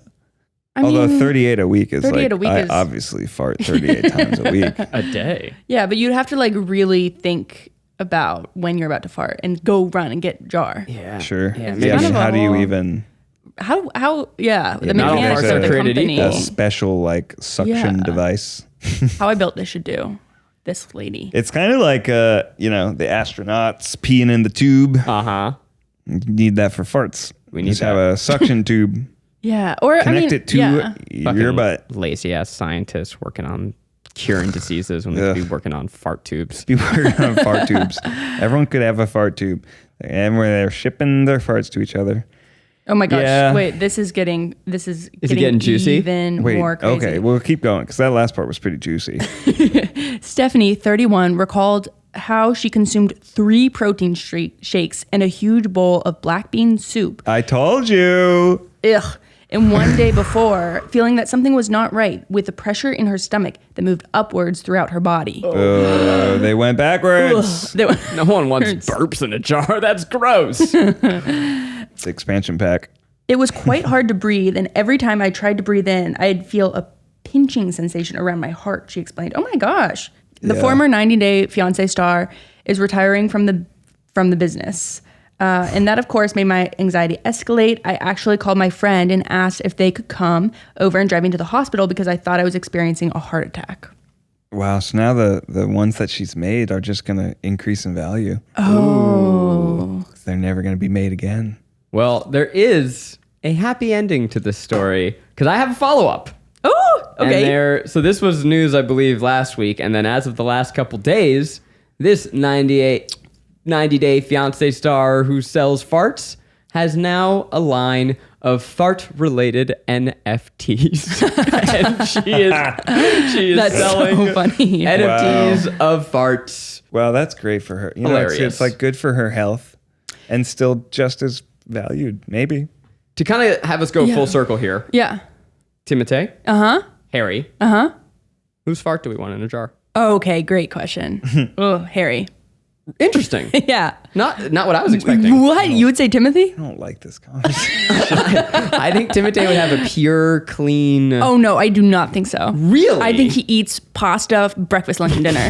I Although mean, 38 a week is 38 like, a week I is- obviously fart 38 times a week. A day. yeah, but you'd have to like really think about when you're about to fart and go run and get jar. Yeah. Sure. Yeah, Yeah, maybe I mean, kind of a how do you whole- even How the not all mechanics farts of are the created company. equal. a special like suction Yeah. device? How I built this should do. This lady. It's kind of like the astronauts peeing in the tube. Uh-huh. You need that for farts. We need Just that. have a suction tube. Yeah. Or Connect I mean, it to yeah. your Fucking butt. lazy ass scientists working on curing diseases when they could be Ugh. working on fart tubes. Be working on fart tubes. Everyone could have a fart tube, and where they're shipping their farts to each other. Oh my gosh. Yeah. Wait, this is getting it getting juicy? even Wait, more crazy. okay, we'll keep going because that last part was pretty juicy. Stephanie, 31, recalled how she consumed 3 protein shakes and a huge bowl of black bean soup. I told you. Ugh. And one day before, feeling that something was not right with the pressure in her stomach that moved upwards throughout her body. They went backwards. They were- No one wants burps in a jar. That's gross. It's the expansion pack. It was quite hard to breathe, and every time I tried to breathe in, I'd feel a pinching sensation around my heart, she explained. Oh my gosh. The Yeah. former 90-Day Fiancé star is retiring from the business. And that, of course, made my anxiety escalate. I actually called my friend and asked if they could come over and drive me to the hospital because I thought I was experiencing a heart attack. Wow. So now the ones that she's made are just going to increase in value. Oh. 'Cause they're never going to be made again. Well, there is a happy ending to this story because I have a follow-up. Oh, okay. So this was news, I believe, last week. And then as of the last couple days, this 90-day fiancé star who sells farts has now a line of fart-related NFTs. And she is That's selling so funny. NFTs of farts. Well, that's great for her. You know, it's Hilarious. like good for her health and still just as valued, maybe. To kind of have us go Yeah. full circle here, Yeah. Timotei, Uh-huh. Harry, whose fart do we want in a jar? Okay, great question. Oh, Harry. Interesting. Yeah. Not what I was expecting. What? You would say Timothy? I don't like this conversation. I think Timotei would have a pure, clean. Oh, no, I do not think so. Really? I think he eats pasta, breakfast, lunch, and dinner.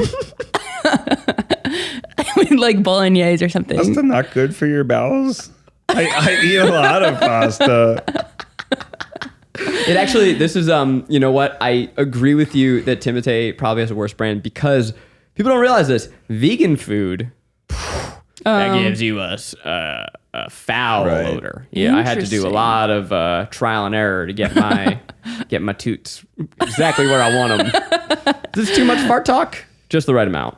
Like bolognese or something. Pasta not good for your bowels? I eat a lot of pasta. It actually, this is, you know what? I agree with you that Timotei probably has a worse brand because people don't realize this. Vegan food, that gives you a foul Right. odor. Yeah, I had to do a Interesting. lot of trial and error to get my toots exactly where I want them. Is this too much fart talk? Just the right amount.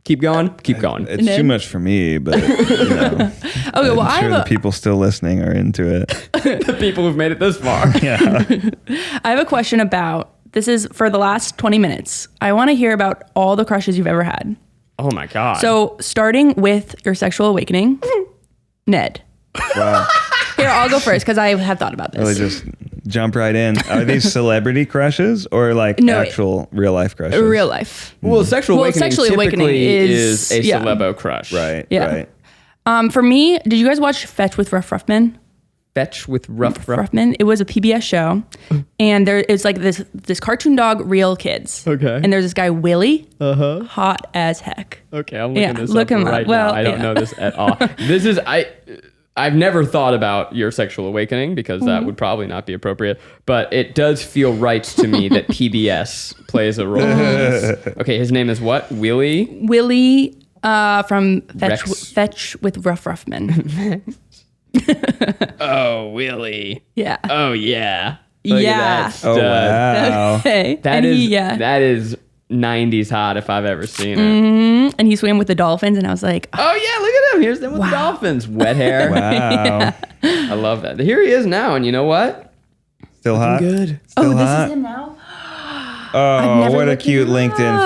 Keep going. Keep going. It's Ned? too much for me, but you know, Okay, well, I'm sure I the people still listening are into it. The people who've made it this far. Yeah. have a question about, this is for the last 20 minutes. I want to hear about all the crushes you've ever had. Oh my God. So starting with your sexual awakening, Ned. Wow. Here, I'll go first because I have thought about this. Really just jump right in. Are these celebrity crushes or like No, actual real life crushes? Real life. well, sexual Well, awakening sexual awakening typically is- a yeah. celebo crush. Right. Yeah. Right. For me, did you guys watch Fetch with Ruff Ruffman? Fetch with rough. Ruffman. It was a PBS show, and it's like this cartoon dog, real kids. Okay. And there's this guy Willie, hot as heck. Okay, I'm looking Yeah, this look up him up. right Well, now. I don't yeah. know this at all. This is I've never thought about your sexual awakening because Mm-hmm. that would probably not be appropriate, but it does feel right to me that PBS plays a role in this. Okay, his name is what? Willie? Willie from Rex. Fetch with Ruff Ruffman. Oh, Willie. Yeah. Oh, yeah. Look at Yeah. that Oh, stud. wow. Hey. That and is yeah. that is 90s hot if I've ever seen it. And he swam with the dolphins, and I was like, Oh yeah, look at him. Here's them with the dolphins. Wet hair. Wow. I love that. Here he is now, and you know what? Still hot? Good. Still oh, this hot? is him now. Oh, never what a looked cute him LinkedIn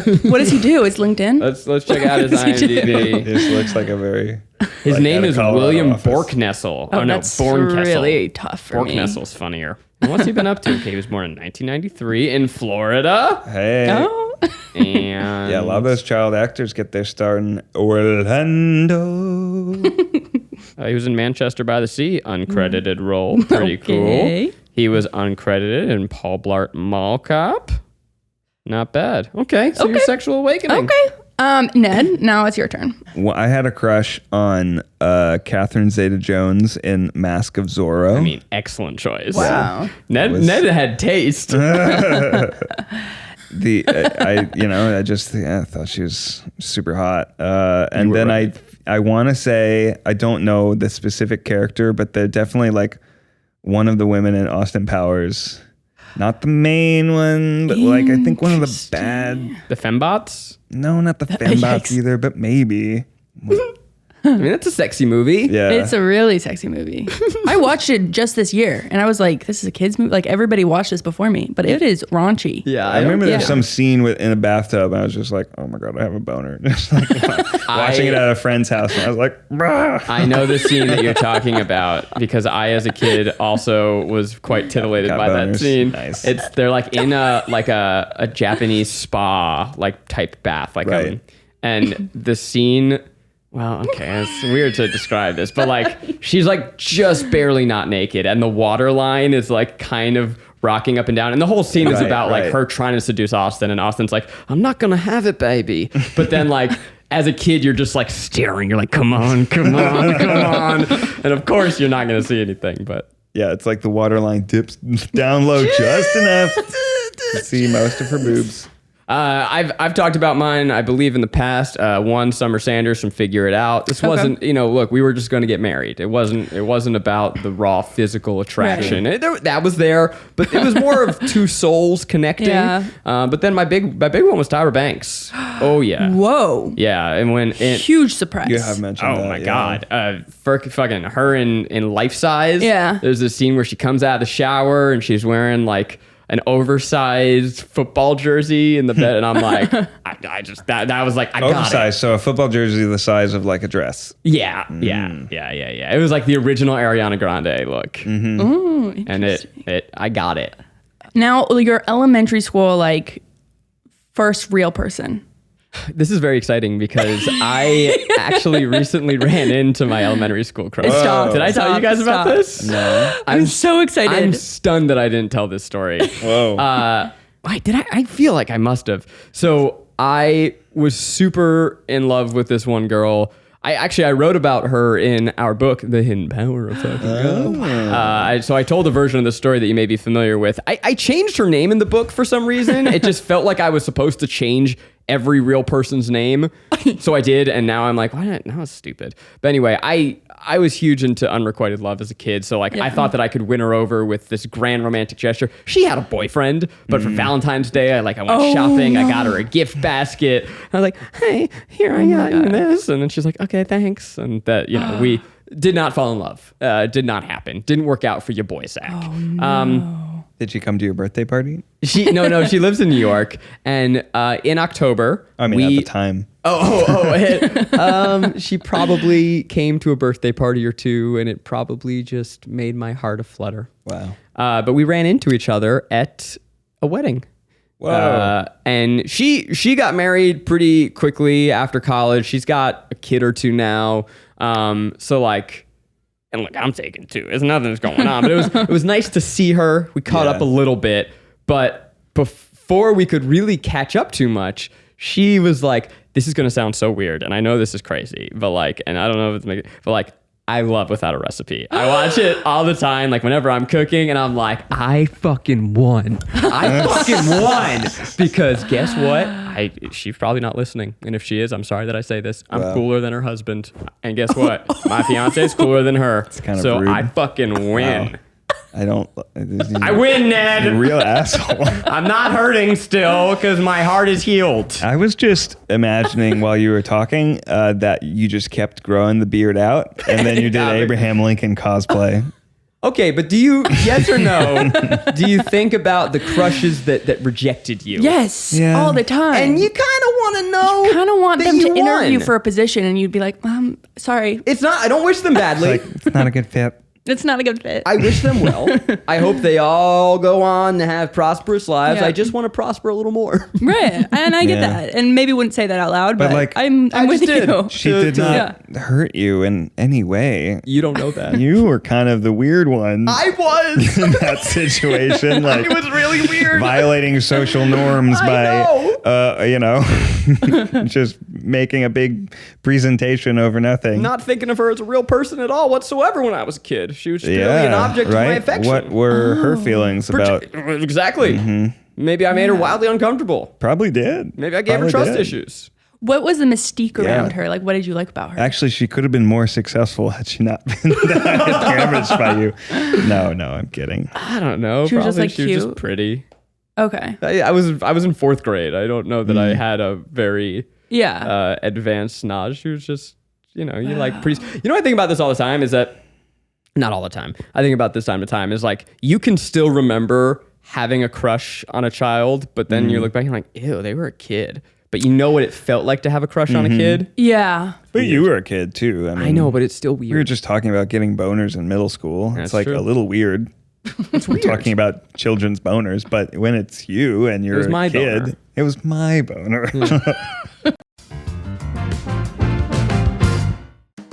photo. What does he do? It's LinkedIn. Let's check out his What does he do? IMDb. This looks like a very. His like, name out of is Colorado William office. Borknessel. Oh, no, that's Bornkessel. really tough for me. Borknessel's funnier. And what's he been up to? Okay, he was born in 1993 in Florida. Hey. Oh, And Yeah, a lot of those child actors get their start in Orlando. He was in Manchester by the Sea, uncredited role. Pretty cool. He was uncredited in Paul Blart Mall Cop. Not bad. Okay, so your sexual awakening. Okay. Ned, now it's your turn. Well, I had a crush on Catherine Zeta-Jones in Mask of Zorro. I mean, excellent choice. Wow. Ned had taste. I thought she was super hot. And then right. I want to say, I don't know the specific character, but they're definitely like one of the women in Austin Powers. Not the main one, but like I think one of the bad. The fembots? No, not the fembots either, but maybe. I mean, that's a sexy movie. Yeah. It's a really sexy movie. I watched it just this year, and I was like, this is a kid's movie. Like, everybody watched this before me, but it is raunchy. Yeah. I remember there's some scene in a bathtub, and I was just like, oh my God, I have a boner. Just like watching it at a friend's house, and I was like, bruh. I know the scene that you're talking about because I, as a kid, also was quite titillated by boners. that scene. Nice. They're like in a Japanese spa like type bath, like right. And the scene. Well, okay, it's weird to describe this, but like she's like just barely not naked, and the water line is like kind of rocking up and down, and the whole scene is about like her trying to seduce Austin, and Austin's like, "I'm not gonna have it, baby," but then like. As a kid, you're just like staring. You're like, come on, come on, come on. And of course, you're not going to see anything. But yeah, it's like the water line dips down low just enough to see most of her boobs. I've talked about mine, I believe, in the past. One, Summer Sanders from Figure It Out. This wasn't, look, we were just going to get married. It wasn't about the raw physical attraction. Right. That was there, but it was more of two souls connecting. Yeah. But then my big one was Tyra Banks. Oh yeah. Whoa. Yeah, and huge surprise. You have mentioned that. Oh my God. Fucking her in Life Size. Yeah. There's this scene where she comes out of the shower and she's wearing like an oversized football jersey in the bed, and I'm like, I was like, I got it. Oversized, so a football jersey the size of like a dress. Yeah. It was like the original Ariana Grande look. Mm-hmm. Ooh, and I got it. Now, your elementary school, like, first real person. This is very exciting because I actually recently ran into my elementary school crush. Stop. Did I tell you guys about this? No. I'm so excited. I'm stunned that I didn't tell this story. Whoa. Wait, did I? I feel like I must have. So I was super in love with this one girl. I wrote about her in our book, The Hidden Power of Fucking Go. So I told a version of the story that you may be familiar with. I changed her name in the book for some reason. It just felt like I was supposed to change every real person's name. So I did, and now I'm like, why not? That was stupid. But anyway, I was huge into unrequited love as a kid. So like I thought that I could win her over with this grand romantic gesture. She had a boyfriend, but for Valentine's Day, I went shopping. No. I got her a gift basket. I was like, hey, here I got you this. And then she's like, okay, thanks. And that, we did not fall in love. Did not happen. Didn't work out for your boy Zach. Oh, no. Did she come to your birthday party? She lives in New York, and in October, at the time. She probably came to a birthday party or two, and it probably just made my heart aflutter. Wow. But we ran into each other at a wedding. Whoa. And she got married pretty quickly after college. She's got a kid or two now. So like. And look, I'm taken too. There's nothing's going on. But it was nice to see her. We caught up a little bit. But before we could really catch up too much, she was like, this is going to sound so weird. And I know this is crazy. But like, and I don't know if it's making, but like, I love Without a Recipe. I watch it all the time, like whenever I'm cooking, and I'm like, I fucking won. Because guess what? She's probably not listening. And if she is, I'm sorry that I say this. I'm cooler than her husband. And guess what? My fiance is cooler than her. It's kind of so rude. I fucking win. Wow. I win, Ned. You're a real asshole. I'm not hurting still because my heart is healed. I was just imagining while you were talking that you just kept growing the beard out, and then you did Abraham Lincoln cosplay. Okay, but do you, yes or no, do you think about the crushes that rejected you? Yes, all the time. And you kind of want to know. You kind of want them to interview won. for a position, and you'd be like, sorry. It's not, I don't wish them badly. It's not a good fit. It's not a good fit. I wish them well. I hope they all go on to have prosperous lives. Yeah. I just want to prosper a little more. Right. And I get that. And maybe wouldn't say that out loud, but like, I'm with did. you. She did not hurt you in any way. You don't know that. You were kind of the weird one I was. in that situation. Like, It was really weird. violating social norms just making a big presentation over nothing. Not thinking of her as a real person at all whatsoever when I was a kid. She was just really an object of my affection. What were her feelings about? Exactly. Maybe I made her wildly uncomfortable. Probably did. Maybe I gave her trust issues. What was the mystique around her? Like, what did you like about her? Actually, she could have been more successful had she not been that damaged by you. No, I'm kidding. I don't know. She was just, like, she was cute? just pretty. Okay. I was in 4th grade. I don't know that I had a very advanced knowledge. She was just, you like pretty. I think about this all the time is that, not all the time. I think about this time to time is like, you can still remember having a crush on a child, but then you look back and you're like, ew, they were a kid. But you know what it felt like to have a crush on a kid? Yeah. But you were a kid too. I know, but it's still weird. We were just talking about getting boners in middle school. That's it's like true. a little weird. It's weird. Talking about children's boners, but when it's you and you're my a kid, boner. it was my boner.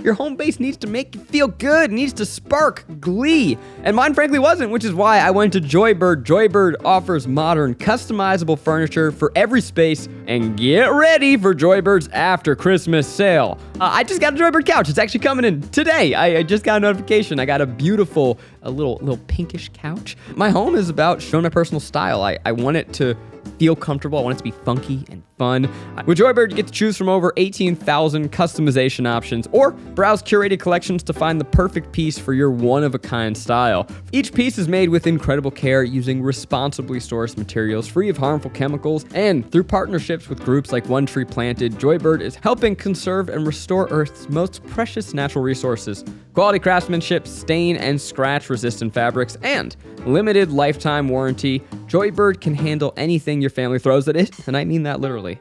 Your home base needs to make you feel good, needs to spark glee. And mine frankly wasn't, which is why I went to Joybird. Joybird offers modern, customizable furniture for every space, and get ready for Joybird's after Christmas sale. I just got a Joybird couch. It's actually coming in today. I just got a notification. I got a beautiful, little pinkish couch. My home is about showing my personal style. I want it to feel comfortable. I want it to be funky and fun. With Joybird, you get to choose from over 18,000 customization options or browse curated collections to find the perfect piece for your one-of-a-kind style. Each piece is made with incredible care using responsibly sourced materials free of harmful chemicals, and through partnerships with groups like One Tree Planted, Joybird is helping conserve and restore Earth's most precious natural resources. Quality craftsmanship, stain and scratch resistant fabrics, and limited lifetime warranty. Joybird can handle anything your family throws at it, and I mean that literally.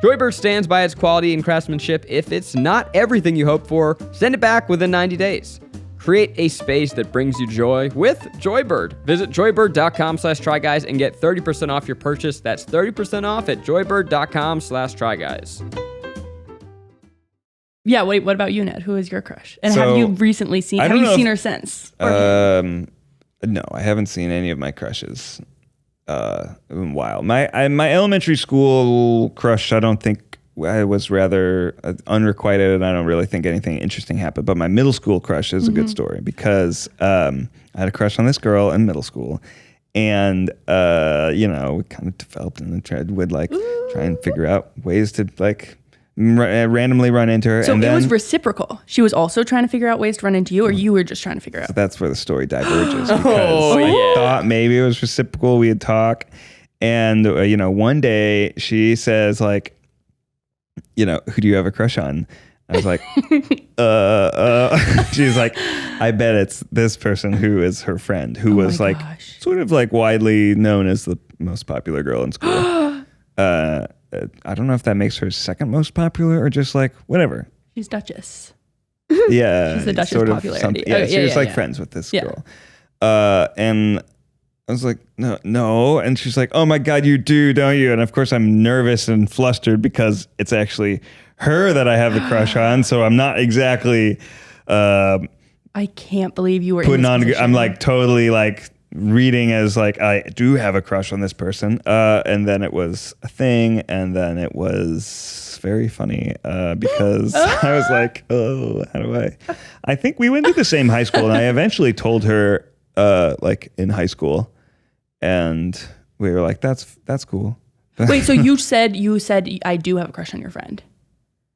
Joybird stands by its quality and craftsmanship. If it's not everything you hope for, send it back within 90 days. Create a space that brings you joy with Joybird. Visit joybird.com/tryguys and get 30% off your purchase. That's 30% off at joybird.com/tryguys. Yeah, wait, what about you, Ned? Who is your crush? And So, have you recently seen, I have don't you know seen if- her since? No, I haven't seen any of my crushes in a while. My elementary school crush, I don't think, I was rather unrequited, and I don't really think anything interesting happened. But my middle school crush is a good story because I had a crush on this girl in middle school, and we kind of developed and would try and figure out ways to randomly run into her. So and it then, was reciprocal. She was also trying to figure out ways to run into you, or you were just trying to figure out? that's where the story diverges because I thought maybe it was reciprocal. We'd talk, and one day she says who do you have a crush on? I was like, she's like, I bet it's this person who is her friend, who was gosh. sort of widely known as the most popular girl in school. I don't know if that makes her second most popular or just whatever. She's Duchess. Yeah. She's the Duchess sort of popularity. something. Yeah, she was friends with this girl. And I was like, no. And she's like, oh my God, you do, don't you? And of course I'm nervous and flustered because it's actually her that I have the crush on. So I'm not exactly I can't believe you were putting in this on, position. I'm totally reading as I do have a crush on this person. And then it was a thing. And then it was very funny because I was like, oh, how do I think we went to the same high school, and I eventually told her in high school, and we were like, that's cool. Wait, so you said I do have a crush on your friend?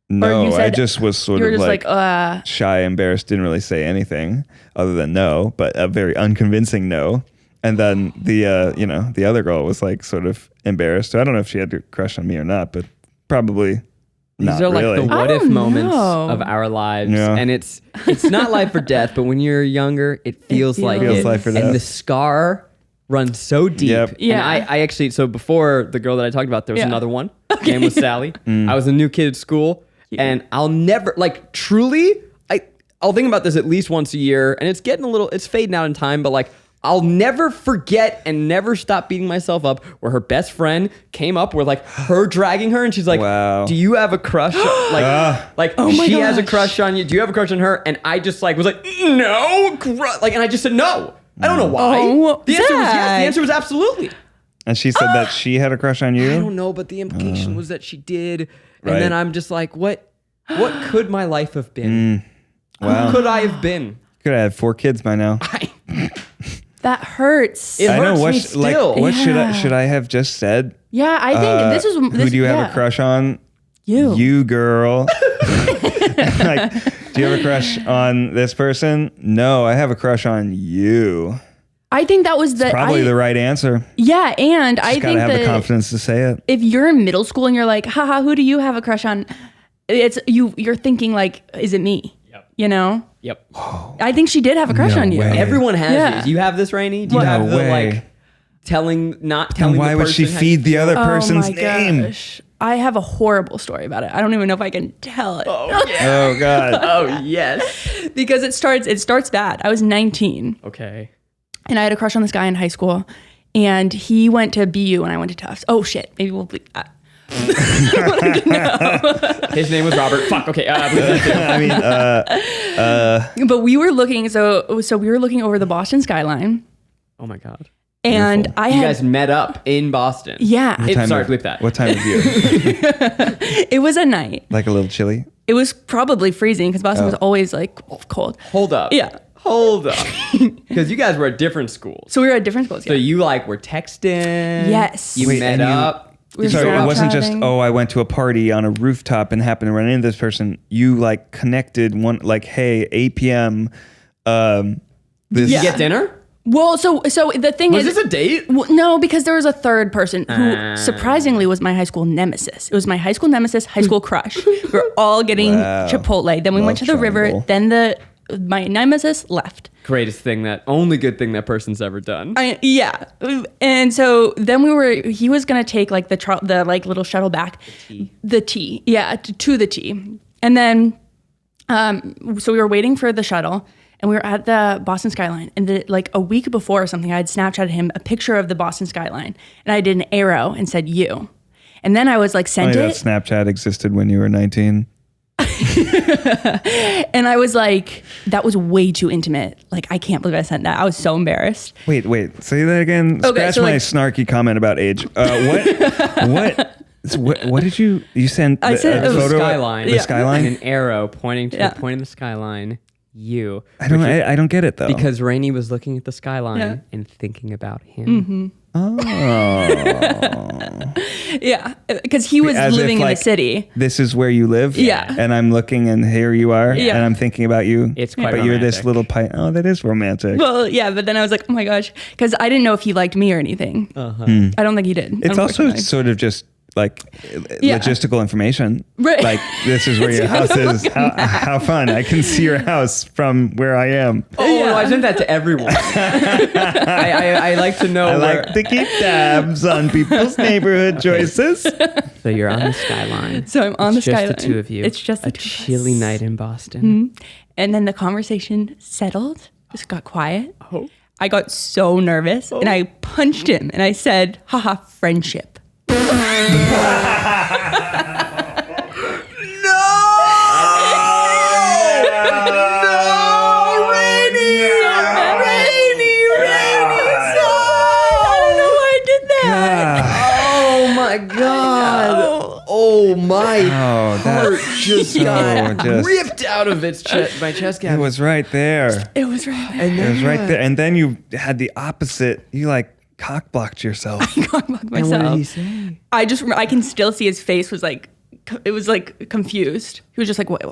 No, said- I just was sort You were of just shy, embarrassed, didn't really say anything other than no, but a very unconvincing no. And then the other girl was sort of embarrassed. So I don't know if she had a crush on me or not, but probably These not are really. the what I if don't moments know. of our lives. Yeah. And it's not life or death, but when you're younger, it feels like feels it. life or and death. the scar runs so deep. Yep. Yeah. And I actually, so before the girl that I talked about, there was Yeah. another one. Her name was Sally. I was a new kid at school. Cute. And I'll never, truly, I'll think about this at least once a year, and it's fading out in time, but like, I'll never forget and never stop beating myself up where her best friend came up with like her dragging her, and she's like, Wow. do you have a crush? Oh my she has a gosh. crush on you. Do you have a crush on her? And I just like was like, no, and I just said no. I don't know why. Oh, the answer was yes. Zach. The answer was absolutely. And she said that she had a crush on you? I don't know, but the implication was that she did. Right. And then I'm just like, what could my life have been? Wow. Who could I have been? Could have had 4 kids by now. That hurts. It I know. hurts What me still. what Yeah. should I have just said? Yeah, I think this is. Who do you have a crush on? You, girl. Like, do you have a crush on this person? No, I have a crush on you. I think that was Probably the right answer. Yeah, and I Just think gotta have the that confidence to say it. if you're in middle school and you're like, haha, who do you have a crush on? It's you're thinking like, is it me? Yep. You know? Yep. I think she did have a crush No on you. way. Everyone has Yeah. these. You have this, Rainie? Do you No have the way. like not telling And why the would she person how feed the other Oh person's my name? gosh. I have a horrible story about it. I don't even know if I can tell it. Oh, yeah. Oh God. Oh, yes. Because it starts bad. I was 19 Okay. and I had a crush on this guy in high school, and he went to BU and I went to Tufts. Oh shit. Maybe we'll bleep that. His name was Robert. Fuck. Okay. I mean, But we were looking, so we were looking over the Boston skyline, Oh my God. and Beautiful. I You had guys met up in Boston. yeah. Sorry, bleep that. What time of year? It was a night. Like a little chilly? It was probably freezing because Boston was always like cold. Hold up. Yeah. Hold up. Because you guys were at different schools. So we were at different schools. So Yeah. you like were texting. Yes. You Wait, met and you- up. We were So it wasn't just, Snapchatting. I went to a party on a rooftop and happened to run into this person. You like connected like, hey, 8 p.m. This Did Yeah. you get dinner? Well, so the thing Was is, this a date? well, no, because there was a third person who surprisingly was my high school nemesis. It was my high school nemesis, high school crush. We were all getting Wow. Chipotle. Then we went to the river. triangle. Then my nemesis left. Greatest thing only good thing that person's ever done. Yeah, and so then he was gonna take like the like little shuttle back, the T, yeah, to the T, and then so we were waiting for the shuttle, and we were at the Boston skyline, and like a week before or something, I had Snapchatted him a picture of the Boston skyline, and I did an arrow and said you, and then I was like sent Funny it, that Snapchat existed when you were 19. and I was like, that was way too intimate. Like I can't believe I sent that. I was so embarrassed. Wait, say that again. Okay, Scratch so, my like- snarky comment about age. What did you sent? I sent a the photo skyline. The Yeah. skyline. And an arrow pointing to Yeah. the point of the skyline. You. I don't get it though. Because Rainie was looking at the skyline Yeah. and thinking about him. oh, Yeah, because he was As if, living in like, the city. this is where you live. Yeah. and I'm looking, and here you are, Yeah. and I'm thinking about you. It's quite But you're this romantic. little pie. Oh, that is romantic. Well, yeah, but then I was like, oh my gosh, because I didn't know if he liked me or anything. I don't think he did. It's also unfortunately. sort of just like Yeah. logistical information. Right. Like this is where your house is. How fun! I can see your house from where I am. Oh, no, I sent that to everyone. I like to know I where. like to keep tabs on people's neighborhood choices. So you're on the skyline. So I'm on the It's just skyline. the two of you. It's just the a two of us. chilly night in Boston. And then the conversation settled. Just got quiet. Oh. I got so nervous and I punched him and I said, haha, friendship. Oh my God! Oh my Oh, heart just got just- ripped out of my chest It cavity. was right there. It was right there. It was right there. And then you had the opposite. You like cock blocked yourself. I got And myself. what did he say? I can still see his face was like, it was like confused. He was just like, what?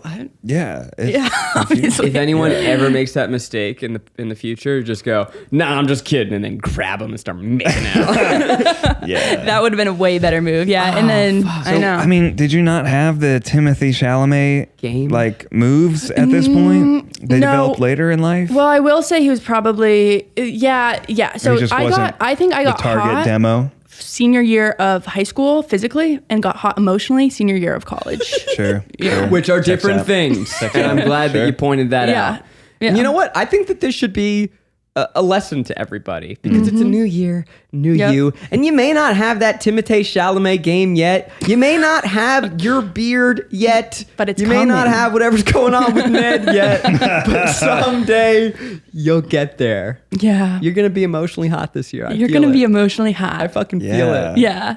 Yeah. Yeah, obviously. If anyone ever makes that mistake in the future, just go, nah, I'm just kidding, and then grab him and start making out. Yeah. That would have been a way better move. Yeah. And then I know. I mean, did you not have the Timothy Chalamet Game? like moves at this point? They no. developed later in life. Well, I will say he was probably, yeah. So He just I wasn't think I got the target hot. demo senior year of high school physically and got hot emotionally senior year of college. Sure. Which are different things. And I'm glad that you pointed that out. Yeah. And you know what? I think that this should be a lesson to everybody because it's a new year, new you. And you may not have that Timothée Chalamet game yet. You may not have your beard yet. But it's You may not coming. have whatever's going on with Ned yet. But someday you'll get there. Yeah. You're going to be emotionally hot this year. You're going to be emotionally hot. I fucking feel it. Yeah.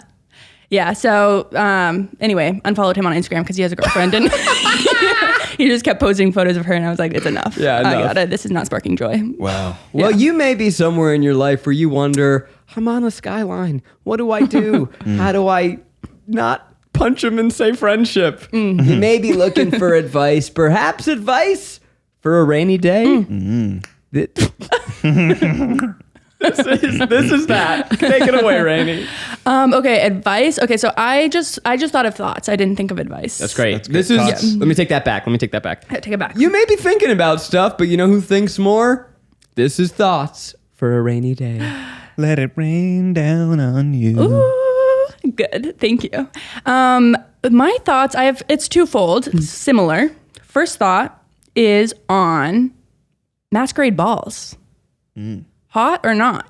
Yeah. So anyway, unfollowed him on Instagram because he has a girlfriend and he just kept posting photos of her and I was like, it's enough. Yeah, I enough. got it. This is not sparking joy. Wow. Well, you may be somewhere in your life where you wonder, I'm on a skyline. What do I do? How do I not punch him and say friendship? You may be looking for advice, perhaps advice for a rainy day. This is that. Take it away, Rainie. Okay, advice. Okay, so I just thought of thoughts. I didn't think of advice. That's great. That's good. This is. Thoughts. Let me take that back. Take it back. You may be thinking about stuff, but you know who thinks more? This is thoughts for a rainy day. Let it rain down on you. Ooh, good. Thank you. My thoughts, it's twofold, similar. First thought is on masquerade balls. Hot or not?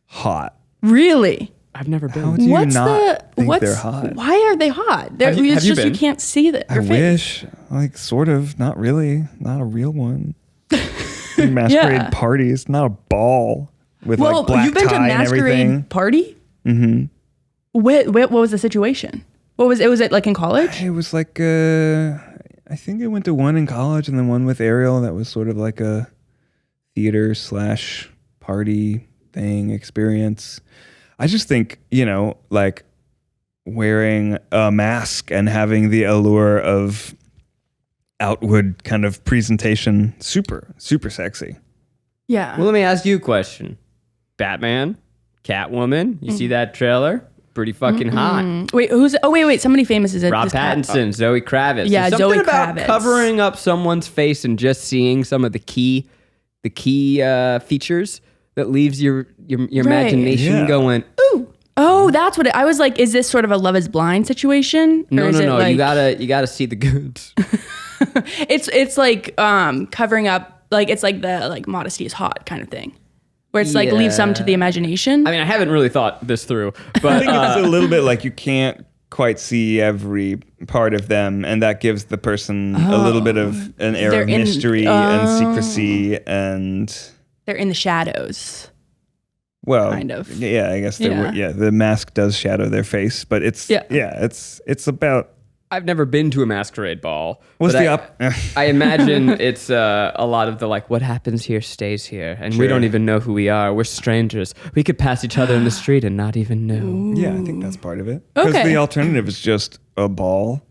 Hot. Really? I've never been. How do you not think they're hot? Why are they hot? Have you It's just been? you can't see that. I wish. Like, sort of. Not really. Not a real one. Masquerade parties. Not a ball with like black you've been to tie a and masquerade everything. party? Mm-hmm. What was the situation? Was it like in college? It was like, I think I went to one in college and then one with Ariel that was sort of like a theater / party thing experience. I just think, like wearing a mask and having the allure of outward kind of presentation, super, super sexy. Yeah. Well, let me ask you a question. Batman, Catwoman, you see that trailer? Pretty fucking hot. Wait, wait. Somebody famous is it? Rob this guy? Pattinson, Zoe Kravitz. Yeah, There's something Zoe about Kravitz. covering up someone's face and just seeing some of the key features that leaves your imagination Yeah. going, ooh. Oh, that's what I was like. Is this sort of a Love Is Blind situation? No. Like, You gotta see the goods. It's like covering up. Like it's like the like modesty is hot kind of thing, where it's like leave some to the imagination. I mean, I haven't really thought this through, I but think it's a little bit like you can't quite see every part of them, and that gives the person a little bit of an air They're of in- mystery and secrecy and... They're in the shadows. Well, kind of. Yeah, I guess Yeah. the mask does shadow their face, but it's it's about... I've never been to a masquerade ball. What's but the up? I imagine it's a lot of the like, what happens here stays here, and we Sure. don't even know who we are. We're strangers. We could pass each other in the street and not even know. Yeah, I think that's part of it. Because Okay. the alternative is just a ball,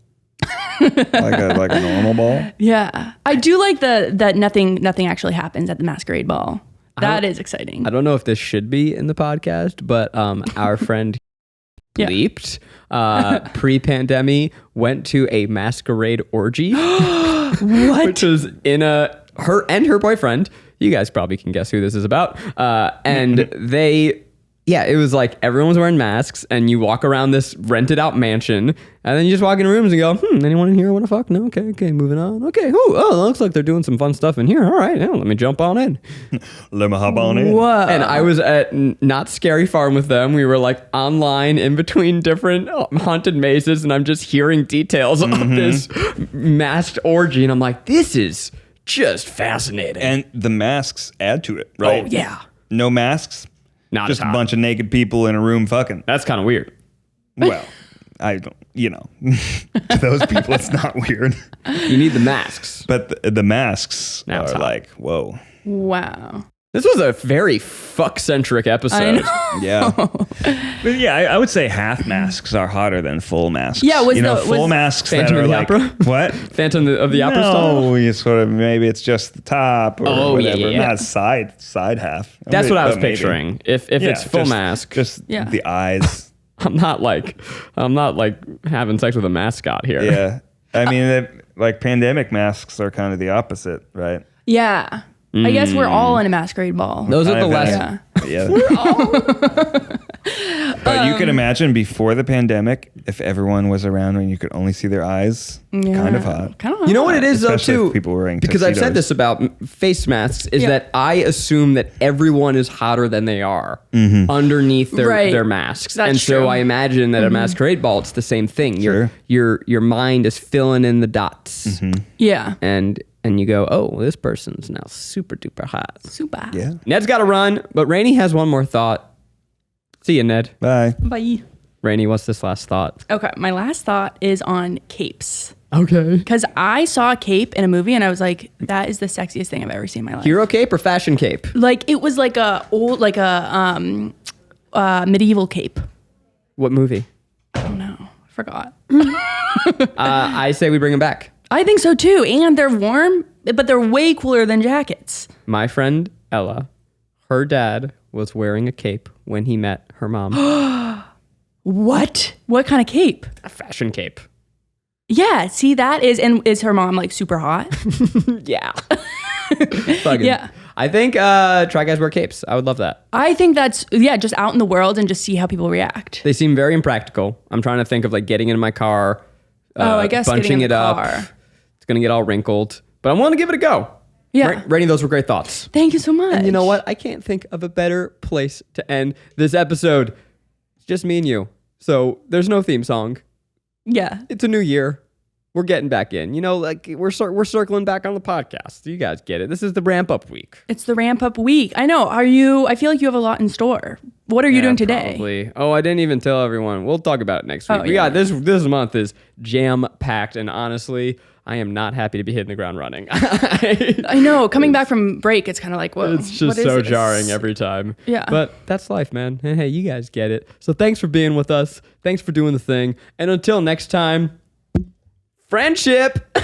like a normal ball. Yeah, I do like that nothing actually happens at the masquerade ball. That is exciting. I don't know if this should be in the podcast, but our friend Yeah. Bleeped pre-pandemic went to a masquerade orgy. What? Which was in her and her boyfriend. You guys probably can guess who this is about. And it was like everyone was wearing masks, and you walk around this rented out mansion, and then you just walk in rooms and go, anyone in here want to fuck? No? Okay, moving on. Okay, it looks like they're doing some fun stuff in here. All right, yeah, let me jump on in. Let me hop on in. Whoa. And I was at Not Scary Farm with them. We were like online in between different haunted mazes, and I'm just hearing details of this masked orgy, and I'm like, this is just fascinating. And the masks add to it, right? Oh, yeah. No masks, Not just as a hot. bunch of naked people in a room fucking. That's kind of weird. Well, I don't, to those people, it's not weird. You need the masks. But the masks Now it's are hot. like, whoa. Wow. This was a very fuck-centric episode. I know. Yeah. But yeah, I would say half masks are hotter than full masks. Yeah, full masks Phantom that of are the like, Opera? What? Phantom of the Opera style? No, you sort of, maybe it's just the top or Oh, yeah, whatever. yeah. Not side half. That's what I was Maybe. picturing. If Yeah, it's full just- mask, Just Yeah. the eyes. I'm not like having sex with a mascot here. Yeah. I mean, like pandemic masks are kind of the opposite, right? Yeah. I guess we're all in a masquerade ball. Those are I the bet. less. Yeah. But you could imagine before the pandemic, if everyone was around and you could only see their eyes, kind of hot. Kind of hot. You know what it is Especially though if too, people were wearing because I've said tuxedos. this about face masks, is Yeah. that I assume that everyone is hotter than they are underneath their masks, That's and so true. I imagine that a masquerade ball, it's the same thing. Sure. Your mind is filling in the dots, Yeah. and you go, oh, this person's now super duper hot. Super. Yeah. Ned's got to run, but Rainie has one more thought. See you, Ned. Bye. Bye. Rainie, what's this last thought? Okay, my last thought is on capes. Okay. Because I saw a cape in a movie and I was like, that is the sexiest thing I've ever seen in my life. Hero cape or fashion cape? Like it was like a medieval cape. What movie? I don't know. I forgot. I say we bring him back. I think so too. And they're warm, but they're way cooler than jackets. My friend Ella, her dad was wearing a cape when he met her mom. What? What kind of cape? A fashion cape. Yeah, see that is her mom like super hot? Yeah. Fucking. Yeah. I think Try Guys wear capes. I would love that. I think that's just out in the world and just see how people react. They seem very impractical. I'm trying to think of like getting in my car, I guess bunching getting in it the up. car. It's gonna get all wrinkled, but I'm willing to give it a go. Yeah. Rainie, those were great thoughts. Thank you so much. And you know what? I can't think of a better place to end this episode. It's just me and you. So there's no theme song. Yeah. It's a new year. We're getting back in. You know, like we're circling back on the podcast. You guys get it. This is the ramp up week. It's the ramp up week. I know. I feel like you have a lot in store. What are you doing today? Probably. Oh, I didn't even tell everyone. We'll talk about it next week. Oh, We yeah. got this month is jam packed, and honestly, I am not happy to be hitting the ground running. I know. Coming back from break, it's kind of like, whoa. It's just what is so this? jarring every time. Yeah. But that's life, man. Hey, you guys get it. So thanks for being with us. Thanks for doing the thing. And until next time, friendship.